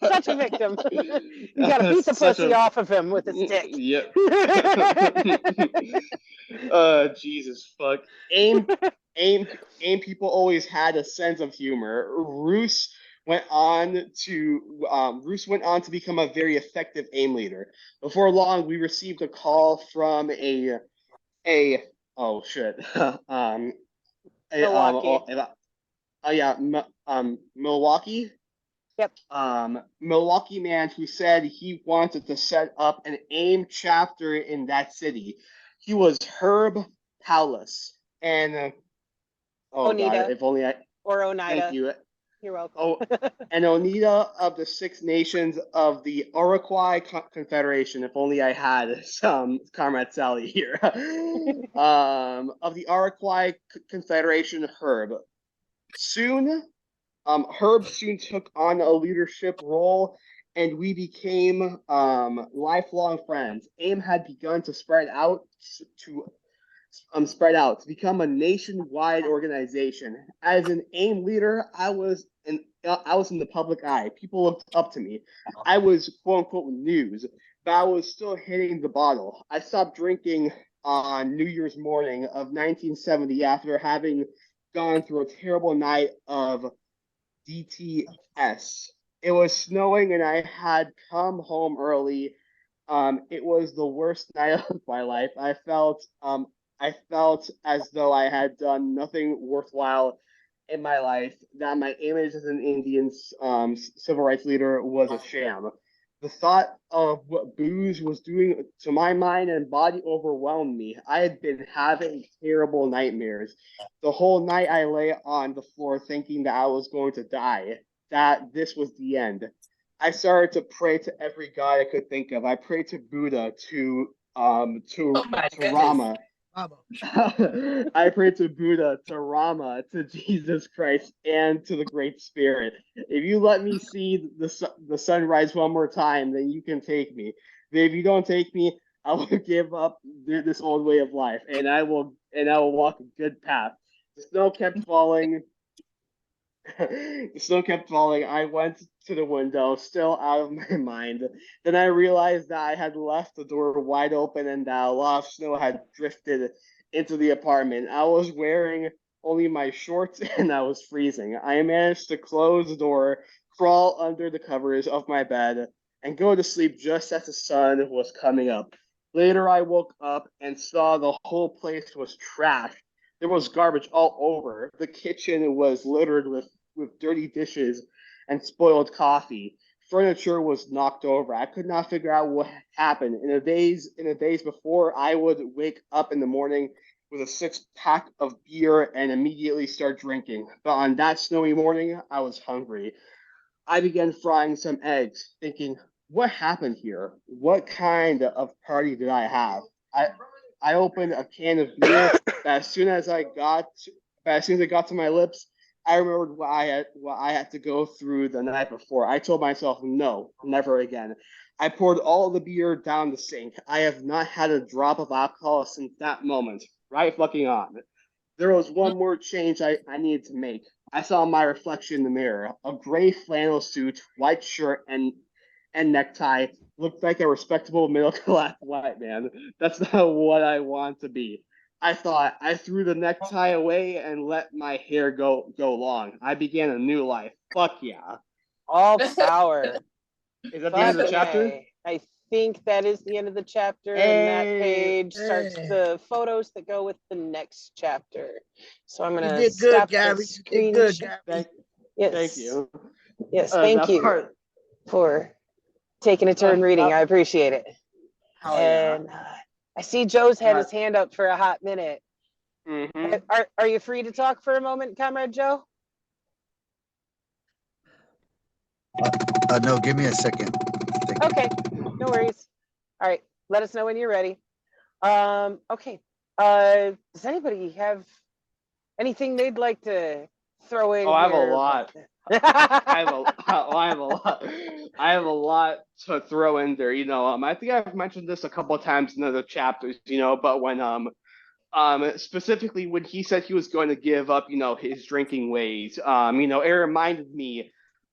Such a victim. You gotta beat the pussy off of him with a stick. Yep. Jesus fuck. AIM people always had a sense of humor. Roos went on to become a very effective AIM leader. Before long, we received a call from Milwaukee. Yep. Milwaukee man who said he wanted to set up an AIM chapter in that city. He was Herb Paulus and Oneida. God, if only I. Or Oneida. Thank you. You're welcome. Oh, and Oneida of the Six Nations of the Iroquois Confederation. If only I had some Comrade Sally here. Of the Iroquois Confederation, Herb. Herb soon took on a leadership role, and we became lifelong friends. AIM had begun to spread out to become a nationwide organization. As an AIM leader, I was in the public eye. People looked up to me. I was quote unquote news, but I was still hitting the bottle. I stopped drinking on New Year's morning of 1970 after having gone through a terrible night of DTS. It was snowing and I had come home early. It was the worst night of my life. I felt as though I had done nothing worthwhile in my life, that my image as an Indian civil rights leader was a sham. The thought of what booze was doing to my mind and body overwhelmed me. I had been having terrible nightmares. The whole night I lay on the floor thinking that I was going to die, that this was the end. I started to pray to every god I could think of. I prayed to Buddha, to Rama. I pray to Buddha, to Rama, to Jesus Christ, and to the Great Spirit. If you let me see the sunrise one more time, then you can take me. But if you don't take me, I will give up this old way of life, and I will walk a good path. The snow kept falling. The snow kept falling. I went to the window, still out of my mind. Then I realized that I had left the door wide open and that a lot of snow had drifted into the apartment. I was wearing only my shorts and I was freezing. I managed to close the door, crawl under the covers of my bed, and go to sleep just as the sun was coming up. Later, I woke up and saw the whole place was trashed. There was garbage all over. The kitchen was littered with dirty dishes and spoiled coffee. Furniture was knocked over. I could not figure out what happened. In the days before, I would wake up in the morning with a 6-pack of beer and immediately start drinking. But on that snowy morning, I was hungry. I began frying some eggs, thinking, what happened here? What kind of party did I have? I opened a can of beer, but as soon as it got to my lips, I remembered what I had to go through the night before. I told myself, no, never again. I poured all the beer down the sink. I have not had a drop of alcohol since that moment. Right fucking on. There was one more change I needed to make. I saw my reflection in the mirror. A gray flannel suit, white shirt, and necktie. Looked like a respectable middle-class white man. That's not what I want to be. I thought. I threw the necktie away and let my hair go long. I began a new life. Fuck yeah. All power. Is that the end of the chapter? Okay. I think that is the end of the chapter, Hey. and that page starts Hey. the photos that go with the next chapter. So I'm You gonna did good, stop the Gabby. You screen. did good, share. Gabby. Yes. Thank you. Yes, thank that you part- for taking a turn reading. I appreciate it. Hell yeah. And I see Joe's had his Right. hand up for a hot minute. Mhm. Are you free to talk for a moment, Comrade Joe? No, give me a second. Thank you. Okay, no worries. All right, let us know when you're ready. Okay. Does anybody have anything they'd like to throw in I have a here? lot. I have a lot to throw in there. I think I've mentioned this a couple of times in other chapters. But when specifically when he said he was going to give up, his drinking ways, it reminded me,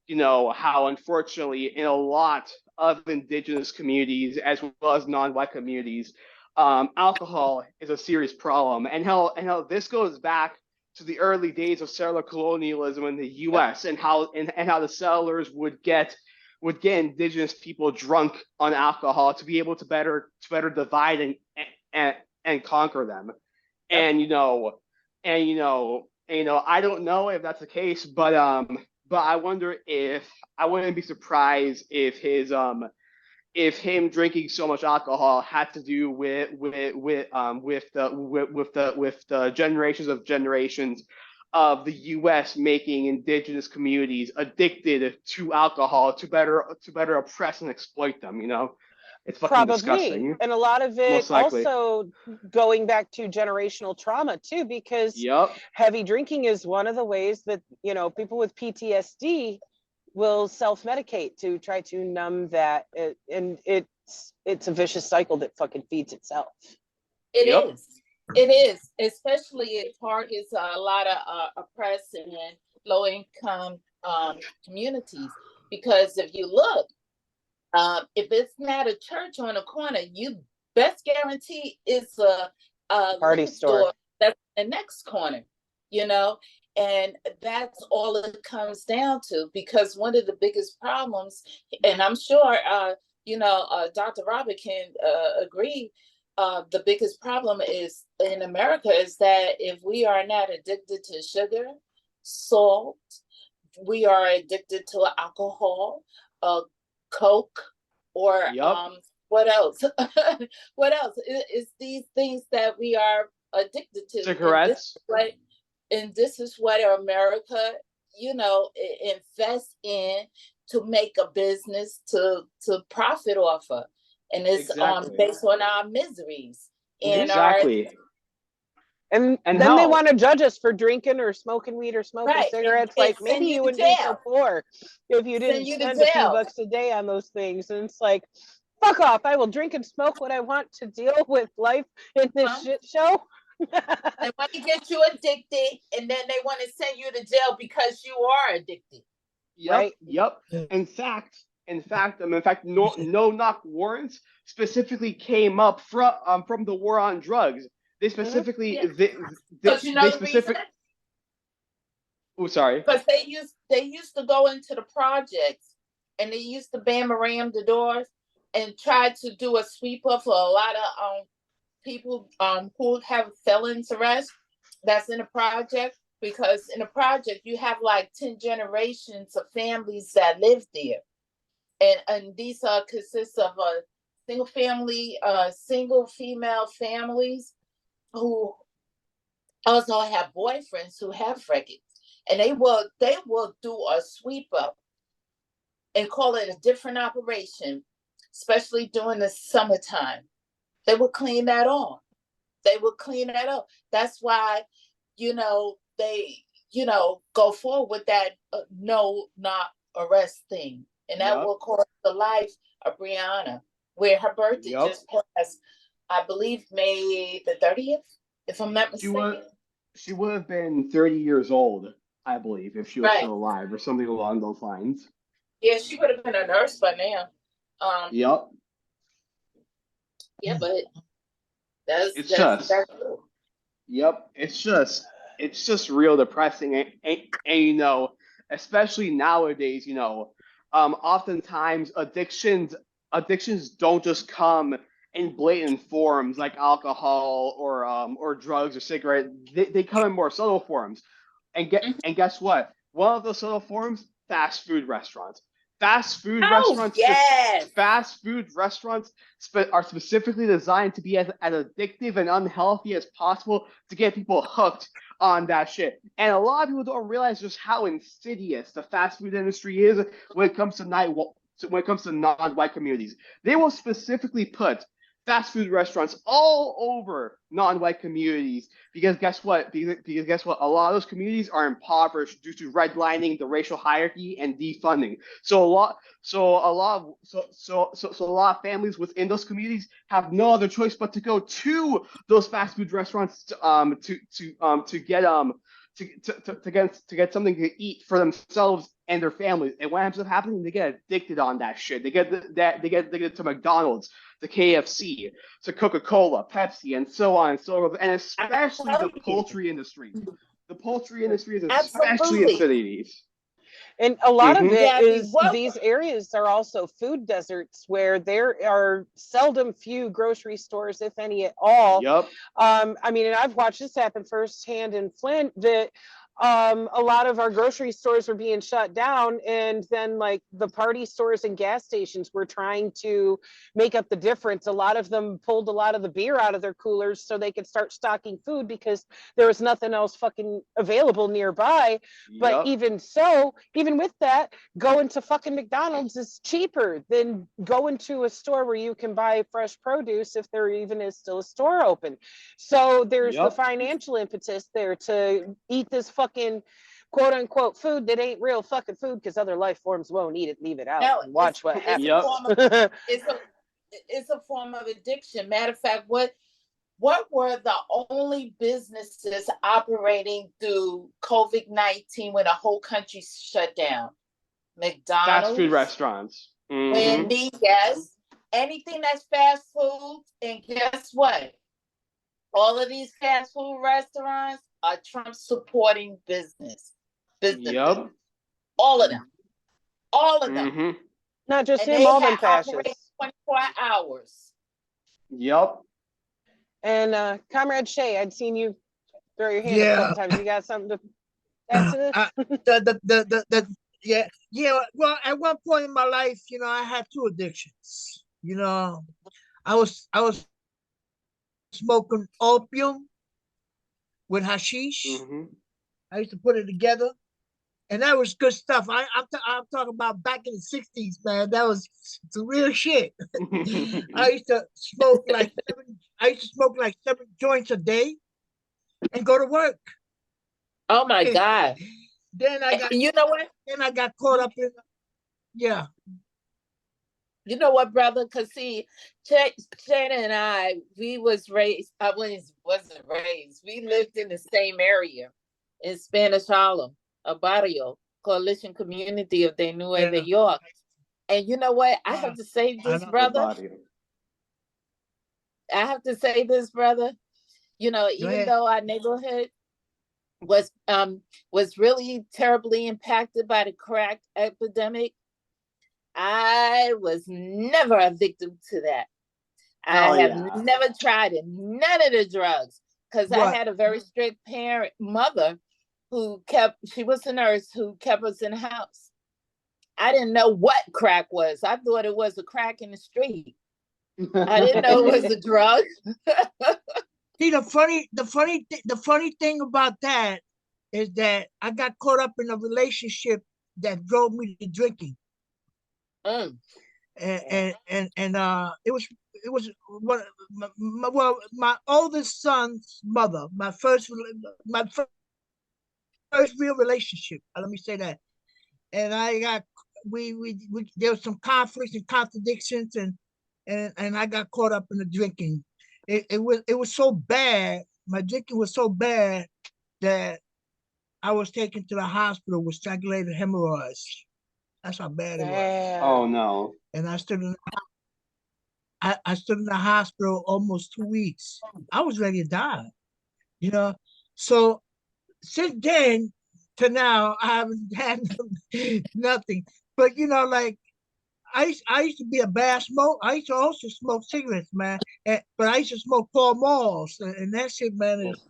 how unfortunately in a lot of indigenous communities as well as non-white communities, alcohol is a serious problem, and how this goes back to the early days of settler colonialism in the U.S. and how the settlers would get indigenous people drunk on alcohol to be able to better divide and conquer them. Yep. I don't know if that's the case, but I wonder if I wouldn't be surprised if him drinking so much alcohol had to do with the generations of generations of the U.S. making indigenous communities addicted to alcohol to better oppress and exploit them. You know, it's fucking Probably. disgusting. And a lot of it Most likely. also going back to generational trauma too, because Yep. heavy drinking is one of the ways that, you know, people with PTSD will self-medicate to try to numb that. And it's a vicious cycle that fucking feeds itself. It Yep. is. It is, especially it targets a lot of oppressed and low-income communities. Because if you look, if it's not a church on the corner, you best guarantee it's a Party liquor store. that's the next corner, you know, and that's all it comes down to. Because one of the biggest problems, and I'm sure Dr. Robert can agree, the biggest problem is in America is that if we are not addicted to sugar, salt, we are addicted to alcohol, Coke, or Yep. what else? What else? It's these things that we are addicted to. Cigarettes. And this is what America, invests in to make a business to profit off of. And it's Exactly. based on our miseries and Exactly. And then they hell, want to judge us for drinking or smoking weed or smoking Right, cigarettes. and Like, maybe send you you to wouldn't be so jail. poor if you Send didn't you to spend a few jail. bucks a day on those things. And it's like, fuck off. I will drink and smoke what I want to deal with life in this Huh? shit show. They want to get you addicted, and then they want to send you to jail because you are addicted. Yep. Right. Yep. In fact, no knock warrants specifically came up from the war on drugs. They specifically Yeah. they Because you know the specific. reason? Oh, sorry. Because they used to go into the projects, and they used to bam around the doors and try to do a sweeper for a lot of people who have felons arrest that's in a project. Because in a project you have like 10 generations of families that live there, and these consist of single female families who also have boyfriends who have freckles, and they will do a sweep up and call it a different operation, especially during the summertime. They will clean that off. That's why, they, go forward with that no not arrest thing. And that Yep. will cause the life of Brianna, where her birthday Yep. just passed, I believe May the 30th, if I'm not mistaken. She would have been 30 years old, I believe, if she was Right. still alive or something along those lines. Yeah, she would have been a nurse by now. Yep. Yeah, but that's It's that's just- that's Yep, it's just real depressing, and especially nowadays, oftentimes addictions don't just come in blatant forms like alcohol or drugs or cigarette. They come in more subtle forms, and guess what? One of those subtle forms, fast food restaurants. Fast food restaurants. yes. Fast food restaurants are specifically designed to be as addictive and unhealthy as possible to get people hooked on that shit. And a lot of people don't realize just how insidious the fast food industry is when it comes to non-white communities. They will specifically put fast food restaurants all over non-white communities because guess what? Because guess what? A lot of those communities are impoverished due to redlining, the racial hierarchy, and defunding. So a lot of families within those communities have no other choice but to go to those fast food restaurants to get something to eat for themselves and their families. And what ends up happening, they get addicted on that shit. They get addicted to McDonald's, to KFC, to Coca-Cola, Pepsi, and so on and so forth. And especially the poultry industry. The poultry industry is especially insidious. And a lot of it Gabby, is these areas are also food deserts where there are seldom few grocery stores, if any at all. Yep. I mean, and I've watched this happen firsthand in Flint, that a lot of our grocery stores were being shut down, and then like the party stores and gas stations were trying to make up the difference. A lot of them pulled a lot of the beer out of their coolers so they could start stocking food because there was nothing else fucking available nearby. But Yup. even so, even with that, going to fucking McDonald's is cheaper than going to a store where you can buy fresh produce if there even is still a store open. So there's the Yup. financial impetus there to eat this fucking quote unquote food that ain't real fucking food because other life forms won't eat it, leave it out, No, and watch what it's happens. Yup. it's a form of addiction. Matter of fact, what were the only businesses operating through COVID-19 when the whole country shut down? McDonald's, Fast food restaurants. Mhm. Wendy, yes. Anything that's fast food, and guess what? All of these fast food restaurants are Trump supporting businesses. Yup. All of them. All of them. Mhm. Not just And him, they all them have operated fascists. 24 hours. Yup. And Comrade Shay, I'd seen you throw your hand a Yeah. couple times. You got something to add to this? Yeah. Well, at one point in my life, I had two addictions. I was smoking opium with hashish. Mhm. I used to put it together, and that was good stuff. I'm talking about back in the '60s, man. That was some real shit. I used to smoke like seven joints a day, and go to work. Oh my God. Then I got You know what? caught up in yeah. You know what, brother? Because see, Shana and I, we was raised, I wasn't raised. We lived in the same area in Spanish Harlem, a barrio, coalition community of De New Yeah. York. And you know what? I have to say this, brother. I have to say this, brother. Even though our neighborhood was really terribly impacted by the crack epidemic, I was never a victim to that. I have never tried it, none of the drugs, because I had a very strict mother who she was a nurse who kept us in the house. I didn't know what crack was. I thought it was a crack in the street. I didn't know it was a drug. See, the funny thing about that is that I got caught up in a relationship that drove me to drinking. And it was my oldest son's mother, my first real relationship. Let me say that. And I got we there was some conflicts and contradictions, and I got caught up in the drinking. It was so bad. My drinking was so bad that I was taken to the hospital with strangulated hemorrhoids. That's how bad it was. Oh no. And I stood in the hospital almost 2 weeks. I was ready to die. So since then to now, I haven't had nothing. But like I used to be a bad smoker. I used to also smoke cigarettes, man. But I used to smoke Pall Malls, and that shit, man, is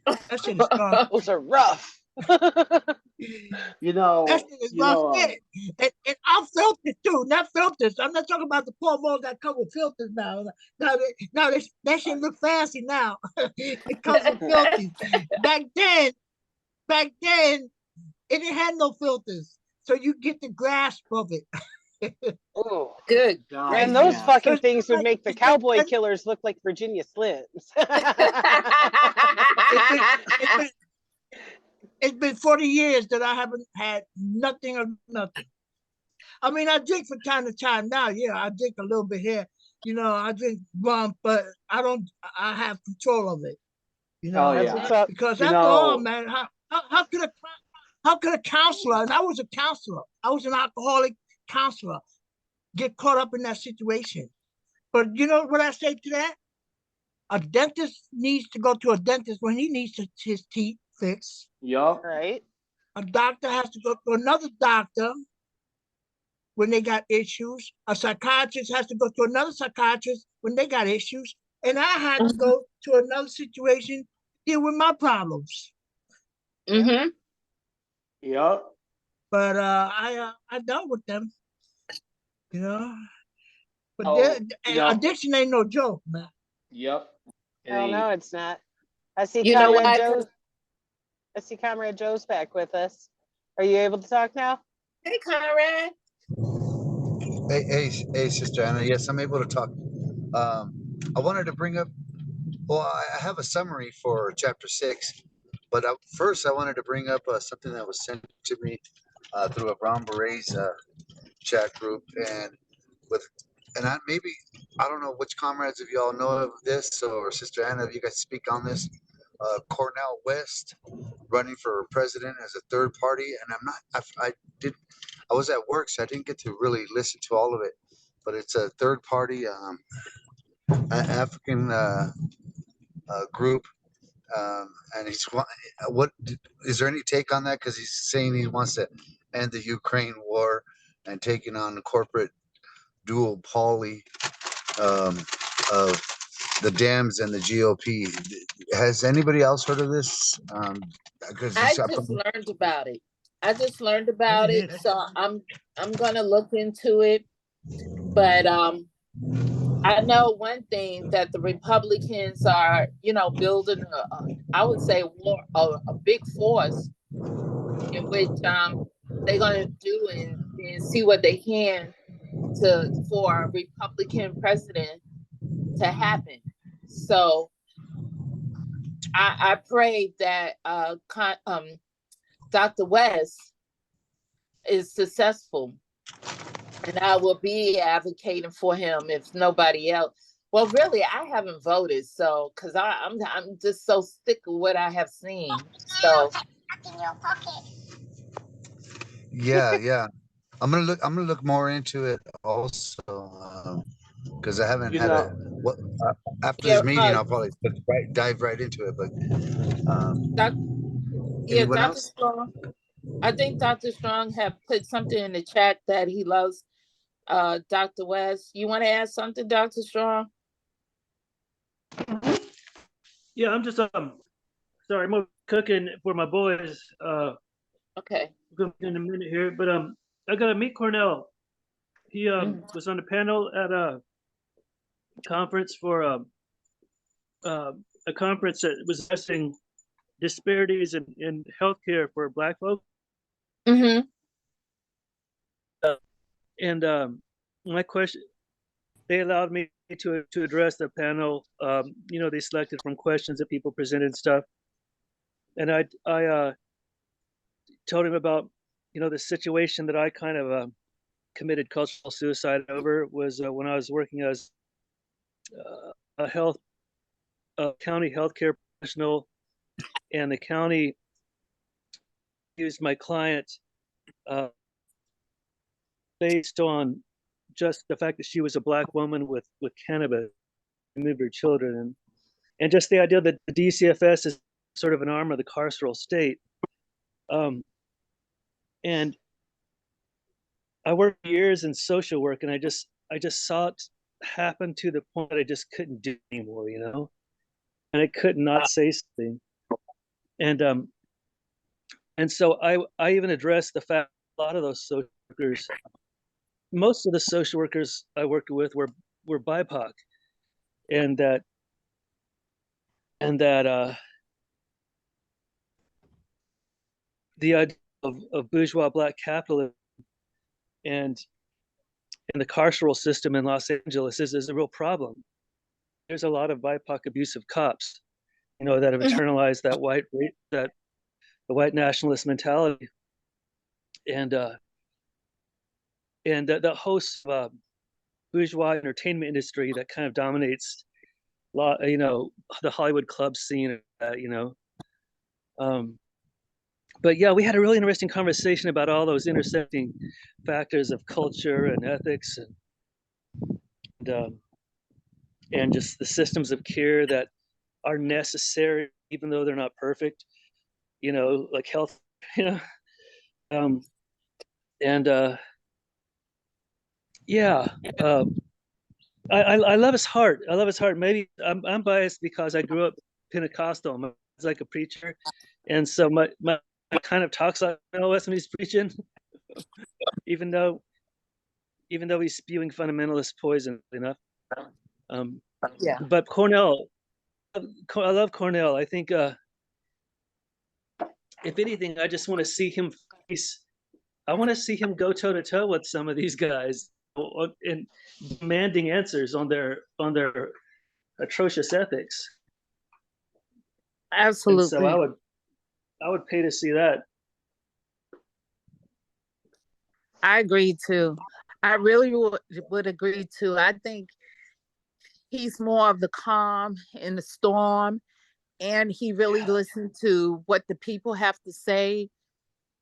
that shit is gone. Those are rough. That shit is rough. And I felt it too, not filters. I'm not talking about the Pall Malls that come with filters now. That shit look fancy now. It comes with filters. Back then, it didn't have no filters, so you get the grasp of it. Oh, good. And those fucking things would make the cowboy killers look like Virginia Slims. It's been 40 years that I haven't had nothing of nothing. I mean, I drink from time to time now. Yeah, I drink a little bit here. I drink rum, but I have control of it. Because after all, man, how could a counselor, and I was a counselor, I was an alcoholic counselor, get caught up in that situation? But you know what I say to that? A dentist needs to go to a dentist when he needs his teeth fixed. Yup. Right. A doctor has to go to another doctor when they got issues. A psychiatrist has to go to another psychiatrist when they got issues. And I had to go to another situation to deal with my problems. Mm-hmm. Yep. But I dealt with them, you know. But Oh, you know. addiction ain't no joke, man. Yep. It Hell no, ain't. it's not. I see You know Comrade why? Joe. I see Comrade Joe's back with us. Are you able to talk now? Hey, Conrad. Hey, Sister Anna. Yes, I'm able to talk. I wanted to bring up. Well, I have a summary for chapter 6, but first I wanted to bring up something that was sent to me through a Brown Berets chat group, and with and I don't know which comrades of y'all know of this, or Sister Anna, if you guys speak on this. Cornell West running for president as a third party, and I'm not. I was at work, so I didn't get to really listen to all of it. But it's a third party African group, and what is there any take on that? Because he's saying he wants to end the Ukraine war and taking on the corporate duopoly of the Dems and the GOP. Has anybody else heard of this? Because I just learned about it. I just learned about it, so I'm gonna look into it. But I know one thing, that the Republicans are, building I would say a big force in which they're gonna do and see what they can for a Republican president to happen. So I pray that Dr. West is successful, and I will be advocating for him if nobody else. Well, really, I haven't voted, so because I'm just so sick of what I have seen. So yeah, I'm gonna look more into it also, because I haven't You had know. after yeah, this meeting I'll probably dive right into it. But anyone Dr. else? Strong. I think Dr. Strong have put something in the chat that he loves Dr. West. You want to add something, Dr. Strong? Yeah, I'm just sorry, I'm cooking for my boys. Okay. In a minute here, but I gotta meet Cornell. He was on the panel at a conference for a conference that was addressing disparities in healthcare for Black folks. Mm-hmm. And my question, they allowed me to address the panel. They selected from questions that people presented and stuff. And I told him about, the situation that I kind of committed cultural suicide over was when I was working as a county healthcare professional, and the county used my client based on just the fact that she was a Black woman with cannabis, moved her children, and just the idea that the DCFS is sort of an arm of the carceral state. And I worked years in social work, and I just saw it happen to the point that I just couldn't do anymore, and I could not say something. And so I even addressed the fact a lot of those social workers, most of the social workers I worked with were BIPOC, and that the idea of bourgeois Black capitalism and the carceral system in Los Angeles is a real problem. There's a lot of BIPOC abusive cops, that have internalized that the white nationalist mentality, and the host bourgeois entertainment industry that kind of dominates, the Hollywood club scene, but yeah, we had a really interesting conversation about all those intersecting factors of culture and ethics, and just the systems of care that are necessary, even though they're not perfect, like health, and yeah, I love his heart. I love his heart. Maybe I'm biased because I grew up Pentecostal. I was like a preacher, And so my kind of talks like Cornel West when he's preaching, even though he's spewing fundamentalist poison enough. Yeah. But Cornell, I love Cornell. I think, if anything, I just want to see him face. I want to see him go toe to toe with some of these guys and demanding answers on their atrocious ethics. And so Absolutely. I would pay to see that. I agree too. I really would agree too. I think he's more of the calm in the storm, and he really listened to what the people have to say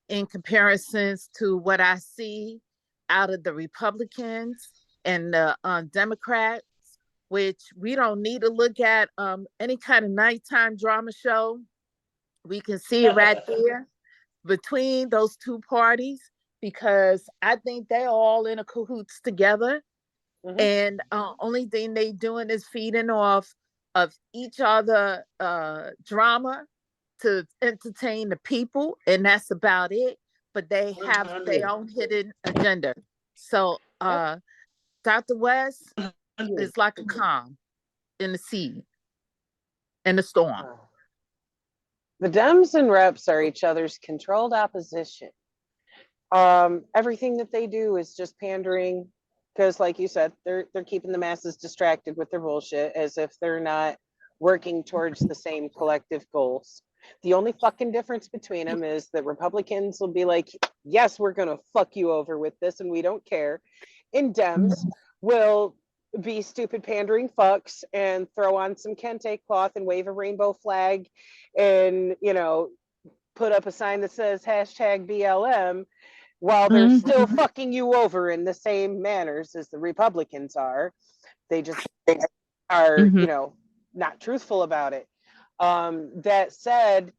in comparisons to what I see out of the Republicans and the Democrats, which we don't need to look at any kind of nighttime drama show. We can see it right there between those two parties, because I think they're all in a cahoots together. Mhm. And only thing they doing is feeding off of each other drama to entertain the people, and that's about it. But they have their own hidden agenda. So Dr. West is like a calm in the sea, in the storm. The Dems and Reps are each other's controlled opposition. Everything that they do is just pandering, because like you said, they're keeping the masses distracted with their bullshit as if they're not working towards the same collective goals. The only fucking difference between them is that Republicans will be like, yes, we're gonna fuck you over with this and we don't care. And Dems will be stupid pandering fucks and throw on some kente cloth and wave a rainbow flag and, you know, put up a sign that says hashtag BLM while they're still fucking you over in the same manners as the Republicans are. They just are, you know, not truthful about it. That said,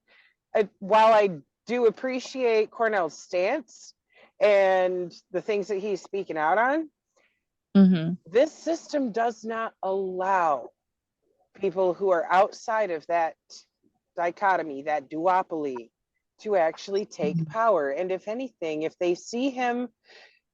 while I do appreciate Cornell's stance and the things that he's speaking out on, this system does not allow people who are outside of that dichotomy, that duopoly, to actually take power. And if anything, if they see him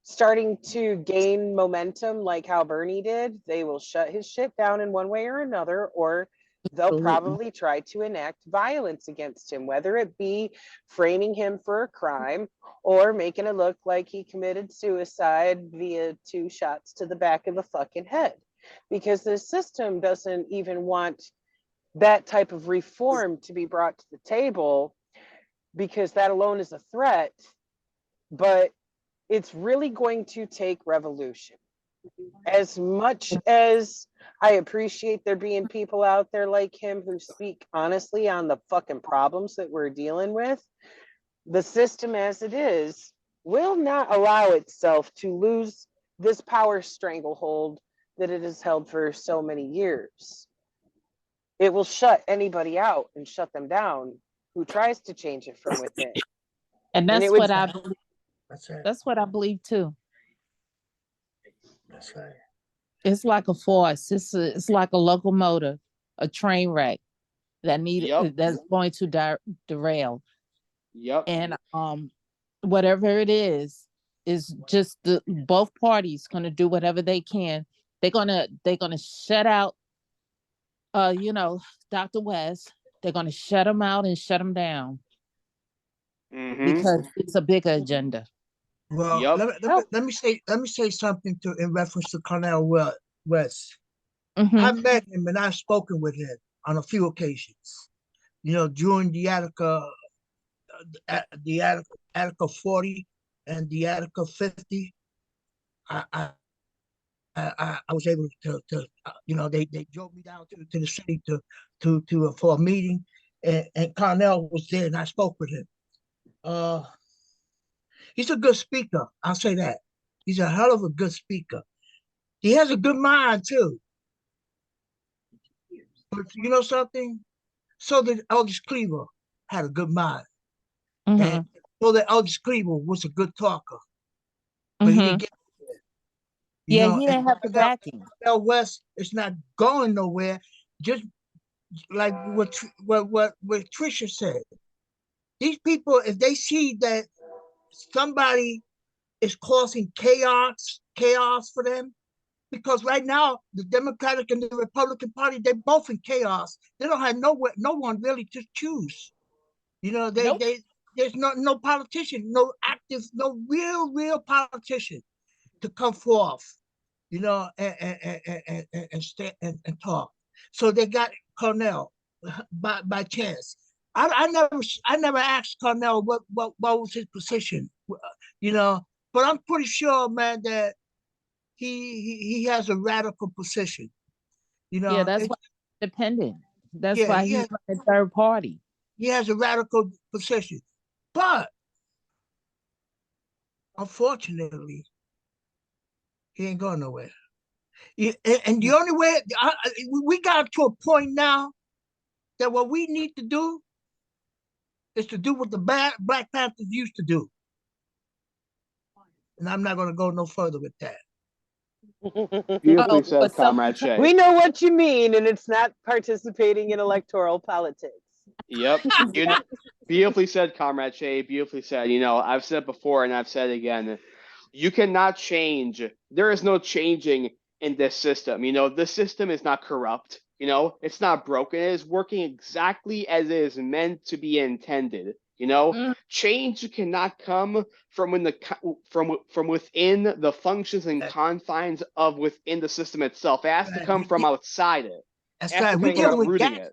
starting to gain momentum like how Bernie did, they will shut his shit down in one way or another, or they'll probably try to enact violence against him, whether it be framing him for a crime or making it look like he committed suicide via 2 shots to the back of the fucking head. Because the system doesn't even want that type of reform to be brought to the table, because that alone is a threat. But it's really going to take revolution. As much as I appreciate there being people out there like him who speak honestly on the fucking problems that we're dealing with, the system as it is will not allow itself to lose this power stranglehold that it has held for so many years. It will shut anybody out and shut them down who tries to change it from within. And that's what I believe. That's right. That's what I believe too. That's right. It's like a force. It's like a locomotive, a train wreck that that's going to derail. Yep. And whatever it is just both parties gonna do whatever they can. They're gonna shut out you know, Dr. West. They're gonna shut him out and shut him down. Because it's a bigger agenda. Well, let me say something in reference to Cornel West. I've met him and I've spoken with him on a few occasions. You know, during the Attica 40 and the Attica 50, I was able to you know, they drove me down to the city to for a meeting, and Cornel was there and I spoke with him. He's a good speaker. I'll say that. He's a hell of a good speaker. He has a good mind too. But you know something? So did Eldridge Cleaver had a good mind. And so that Eldridge Cleaver was a good talker. But he didn't get it. He didn't have the backing. Cornel West is not going nowhere. Just like what Tricia said. these people, if they see that somebody is causing chaos for them, because right now the Democratic and the Republican Party, they're both in chaos. They don't have no one really to choose. You know, Nope. there's no politician, no active, no real politician to come forth, you know, and talk. So they got Cornell by chance. I never asked Cornell what was his position, you know, but I'm pretty sure, man, that he has a radical position. You know, Yeah, that's why he's independent. That's yeah, why he's a third party. he has a radical position, but unfortunately, he ain't going nowhere. And the only way we got to a point now that what we need to do is to do what the Black Panthers used to do. And I'm not going to go no further with that. Beautifully Oh, said, but some Comrade Shay. We know what you mean, and it's not participating in electoral politics. Yep. You know, beautifully said, Comrade Shay. Beautifully said. You know, I've said before and I've said again, you cannot change. There is no changing in this system. You know, the system is not corrupt. You know, it's not broken. It is working exactly as it is meant to be intended. You know, change cannot come from from within the functions and confines of within the system itself. It has to come from outside it. That's right. We're dealing with gangsters.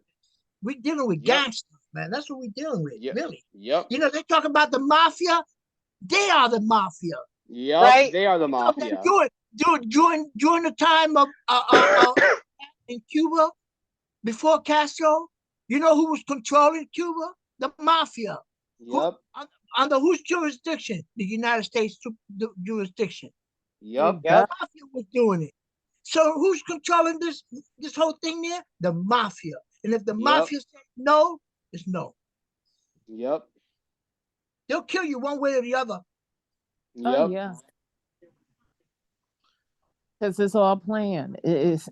We're dealing with gangsters, man. That's what we're dealing with, really. Yep. You know, they talk about the mafia. They are the mafia. Yep. Right? They are the mafia. During the time of in Cuba, before Castro, you know who was controlling Cuba? The mafia. Yep. Under whose jurisdiction? The United States jurisdiction. Yep. The mafia was doing it. So who's controlling this whole thing there? The mafia. And if the mafia says no, it's no. Yep. They'll kill you one way or the other. Yep. Oh, yeah. Because it's all planned. It's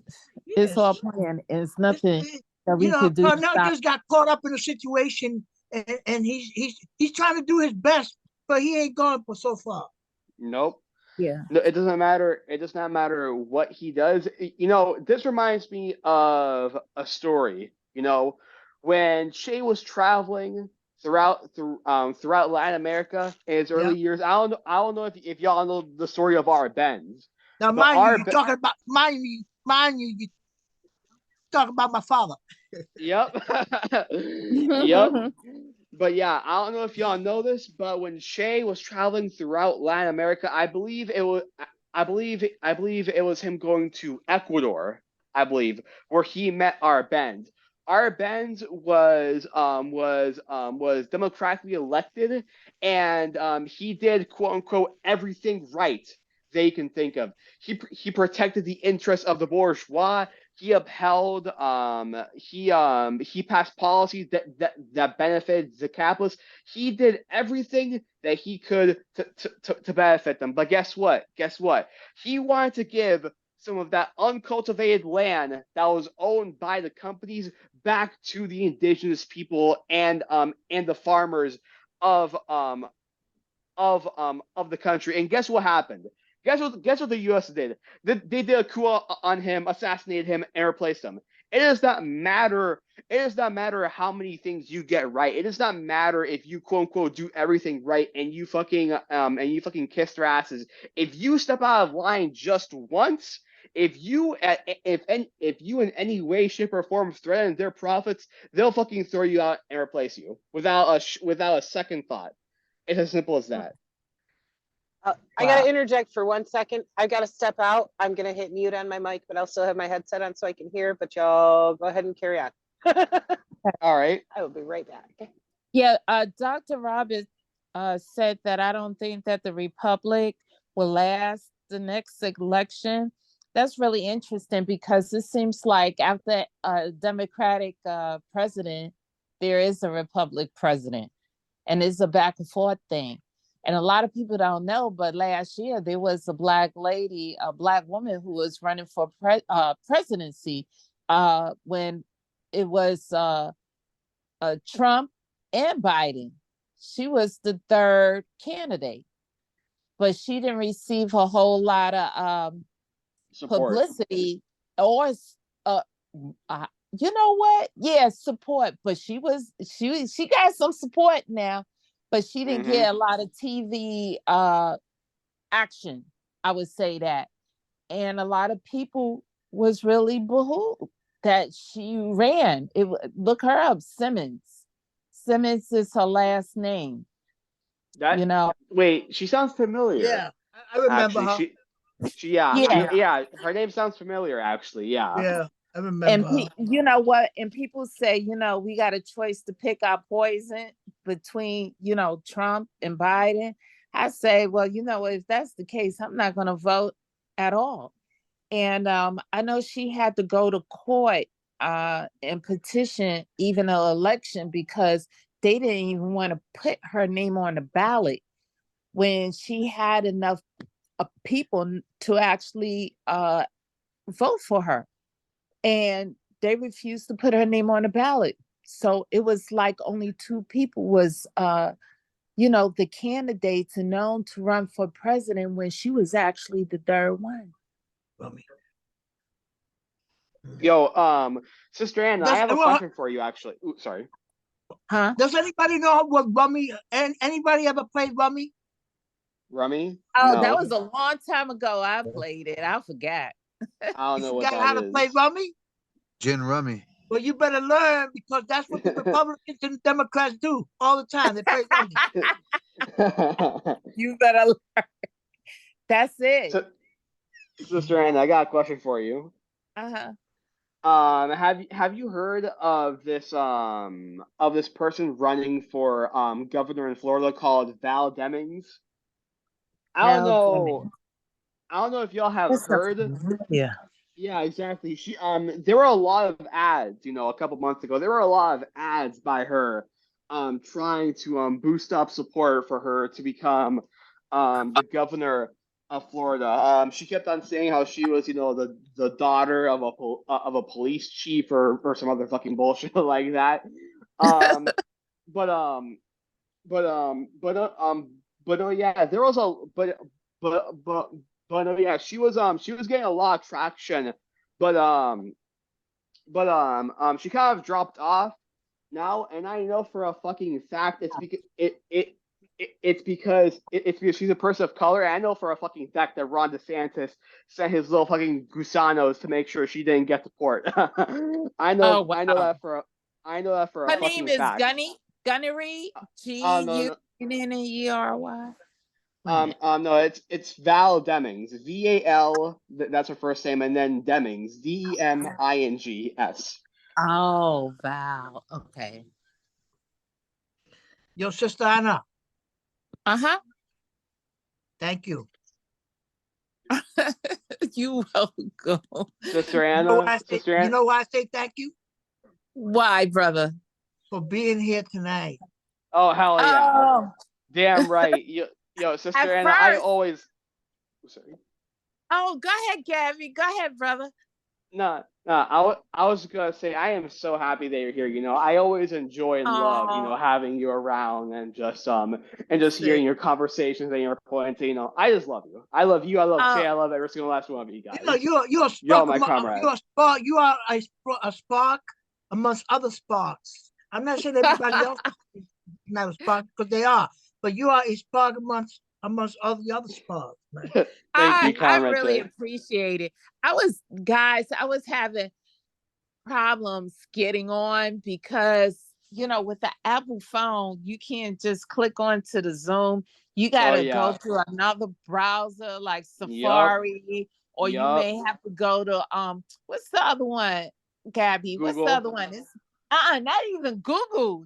all planned. It's nothing that we could do. Cornell just got caught up in a situation, and he's trying to do his best, but he ain't going for so far. Nope. Yeah. No, it doesn't matter. It does not matter what he does. You know, this reminds me of a story. You know, when Shay was traveling throughout Latin America in his early years. I don't know if y'all know the story of our Benz. Now, mind you, you talking about my father. Yep. Yep. But yeah, I don't know if y'all know this, but when Shay was traveling throughout Latin America, I believe it was him going to Ecuador, I believe, where he met our Benz. Our Benz was democratically elected, and he did quote unquote everything right they can think of. He protected the interests of the bourgeois. He upheld he passed policies that benefited the capitalists. He did everything that he could to benefit them. But guess what? He wanted to give some of that uncultivated land that was owned by the companies back to the indigenous people and the farmers of the country. And guess what happened? Guess what the U.S. did? They did a coup on him, assassinated him, and replaced him. It does not matter. It does not matter how many things you get right. It does not matter if you quote unquote do everything right and you fucking kiss their asses. If you step out of line just once, if you in any way, shape, or form threaten their profits, they'll fucking throw you out and replace you without a second thought. It's as simple as that. I got to interject for 1 second. I got to step out. I'm going to hit mute on my mic, but I'll still have my headset on so I can hear. But y'all go ahead and carry on. All right. I will be right back. Yeah. Dr. Roberts said that I don't think that the Republic will last the next election. That's really interesting because it seems like after a Democratic president, there is a Republic president, and it's a back and forth thing. And a lot of people don't know, but last year there was a Black lady, a Black woman who was running for presidency when it was Trump and Biden. she was the third candidate, but she didn't receive a whole lot of Support. publicity or you know what? Yeah, support. But she got some support now, but she didn't get a lot of TV action. I would say that. And a lot of people was really behooved that she ran. Look her up, Simmons. Simmons is her last name. That You know. wait, she sounds familiar. Yeah, I remember Actually, her. yeah, her name sounds familiar. Actually, yeah. Yeah, I remember And her. you know what? And people say, you know, we got a choice to pick our poison between, you know, Trump and Biden. I say, well, you know, if that's the case, I'm not going to vote at all. And I know she had to go to court and petition even an election because they didn't even want to put her name on the ballot when she had enough people to actually vote for her. And they refused to put her name on the ballot. So it was like only two people was, you know, the candidates and known to run for president when she was actually the third one. Yo, Sister Anna, I have a Well, question for you. Actually, ooh, sorry. Huh? does anybody know what rummy? And anybody ever played rummy? Rummy? Oh, No. that was a long time ago. I played it. I forgot. I don't You know what forgot that how to is. play rummy? Gin rummy. Well, you better learn because that's what the Republicans and the Democrats do all the time. They play rummy. You better learn. That's it. Sister Anna, I got a question for you. Uh-huh. Have you heard of this person running for governor in Florida called Val Demings? I don't know. I don't know if y'all have heard. Yeah. Yeah, exactly. There were a lot of ads, a couple months ago. There were a lot of ads by her, trying to boost up support for her to become the governor of Florida. She kept on saying how she was, the daughter of a police chief or some other fucking bullshit like that. But oh yeah, there was a oh yeah, she was getting a lot of traction, but she kind of dropped off now, and I know for a fucking fact it's because she's a person of color. And I know for a fucking fact that Ron DeSantis sent his little fucking gusanos to make sure she didn't get support. I know Oh, wow. I know that for a Her fucking name is fact. Gunnery. No. Gunnery. No, it's Val Demings. VAL, that's her first name, and then Demings. DEMINGS. Oh, Val. Okay. Yo, Sister Anna, Uh-huh. thank you. You welcome. Sister You know Anna, you know why I say thank you? Why, brother? For being here tonight. Oh, hell yeah. Oh. Damn right. Yo, Sister At Anna, I first- always. Sorry. Oh, go ahead, Gabby. Go ahead, brother. No, I was gonna say I am so happy that you're here. I always enjoy and love, Aw. having you around and just hearing your conversations and your points. I just love you. I love you. I love Kay. I love every single last one of you guys. You're a You're all spark. my comrades. You're a spark. You are a spark amongst other sparks. I'm not saying everybody else is not a spark because they are, but you are a spark amongst all the other sparks. Man. Thank you, I Comrade really Jay. appreciate it. I was having problems getting on because, with the Apple phone, you can't just click onto the Zoom. You got to go through another browser like Safari, or you may have to go to, what's the other one, Gabby? Google. What's the other one? It's not even Google.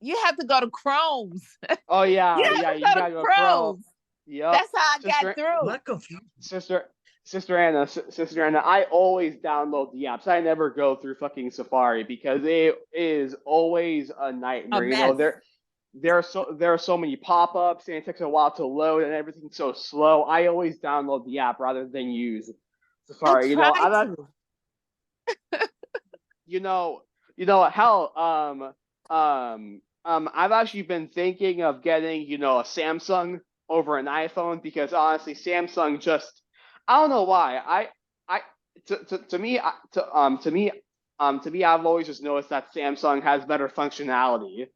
You have to go to Chrome's. Oh yeah, you gotta go to Chrome's. Yep. That's how I got through. I'm confused. Sister Anna, I always download the apps. I never go through fucking Safari because it is always a nightmare. There are so many pop-ups and it takes a while to load and everything's so slow. I always download the app rather than use Safari. Hell, I've actually been thinking of getting, a Samsung over an iPhone because honestly, Samsung just, I don't know why. To me, I've always just noticed that Samsung has better functionality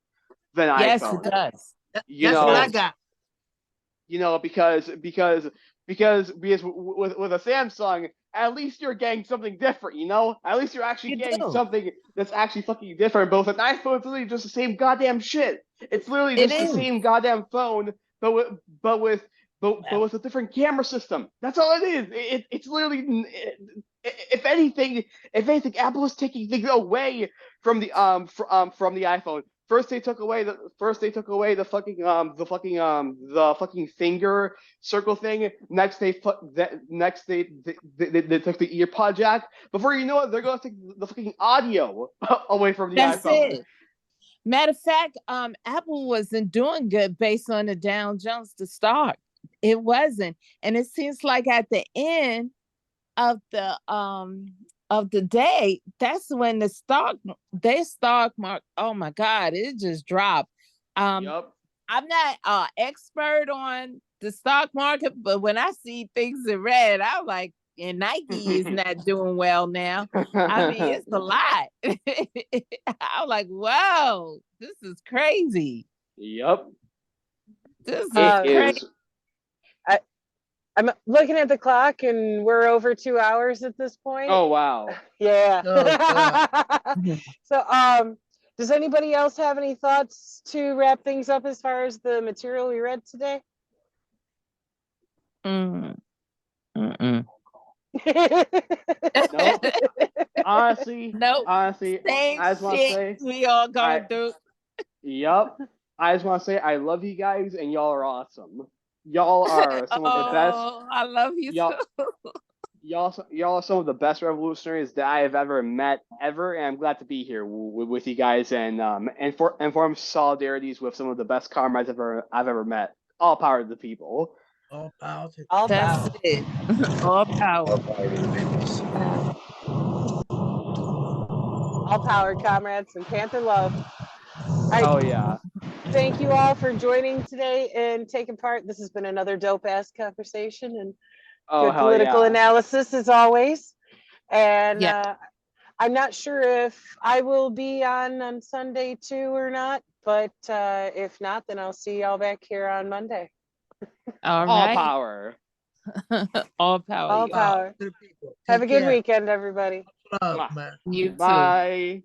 than Yes, it iPhone. does. You That's what I know, got. because with a Samsung, at least you're getting something different, At least you're actually You getting do. something that's actually fucking different. But with an iPhone, it's literally just the same goddamn shit. It's literally It just the is. same goddamn phone, but with a different camera system. That's all it is. It's literally, if anything, Apple is taking things away from the iPhone. First they took away the fucking finger circle thing. Next they took the ear pod jack. Before you know it, they're gonna take the fucking audio away from the That's iPhone. it. Matter of fact, Apple wasn't doing good based on the Dow Jones to start. It wasn't, and it seems like at the end of the day, that's when their stock mark. Oh my God, it just dropped. Yup. I'm not an expert on the stock market, but when I see things in red, I'm like, and Nike is not doing well now. I mean, it's a lot. I'm like, whoa, this is crazy. Yup. This is It crazy. is. I'm looking at the clock and we're over 2 hours at this point. Oh wow. Yeah. Oh, God. So, does anybody else have any thoughts to wrap things up as far as the material we read today? Mm. Mm-mm. Nope. Honestly, Nope. Same I just want to shit say, we all going through. yup. I just want to say, I love you guys, and y'all are awesome. Y'all are some of the best. Oh, I love you Y'all, too. y'all are some of the best revolutionaries that I have ever met, ever, and I'm glad to be here with you guys, and form solidarities with some of the best comrades I've ever met. All power to the people. All power to All That's power. it. All power. All power to the babies. All power, comrades, and Panther love. Oh yeah. Thank you all for joining today and taking part. This has been another dope ass conversation and Oh good hell political yeah. analysis as always. And Yeah. I'm not sure if I will be on Sunday too or not, but if not, then I'll see y'all back here on Monday. All All right. power. All power. All Yeah. power. the people. Have a Take good care. weekend, everybody. Love, Mwah. man. You too. Bye.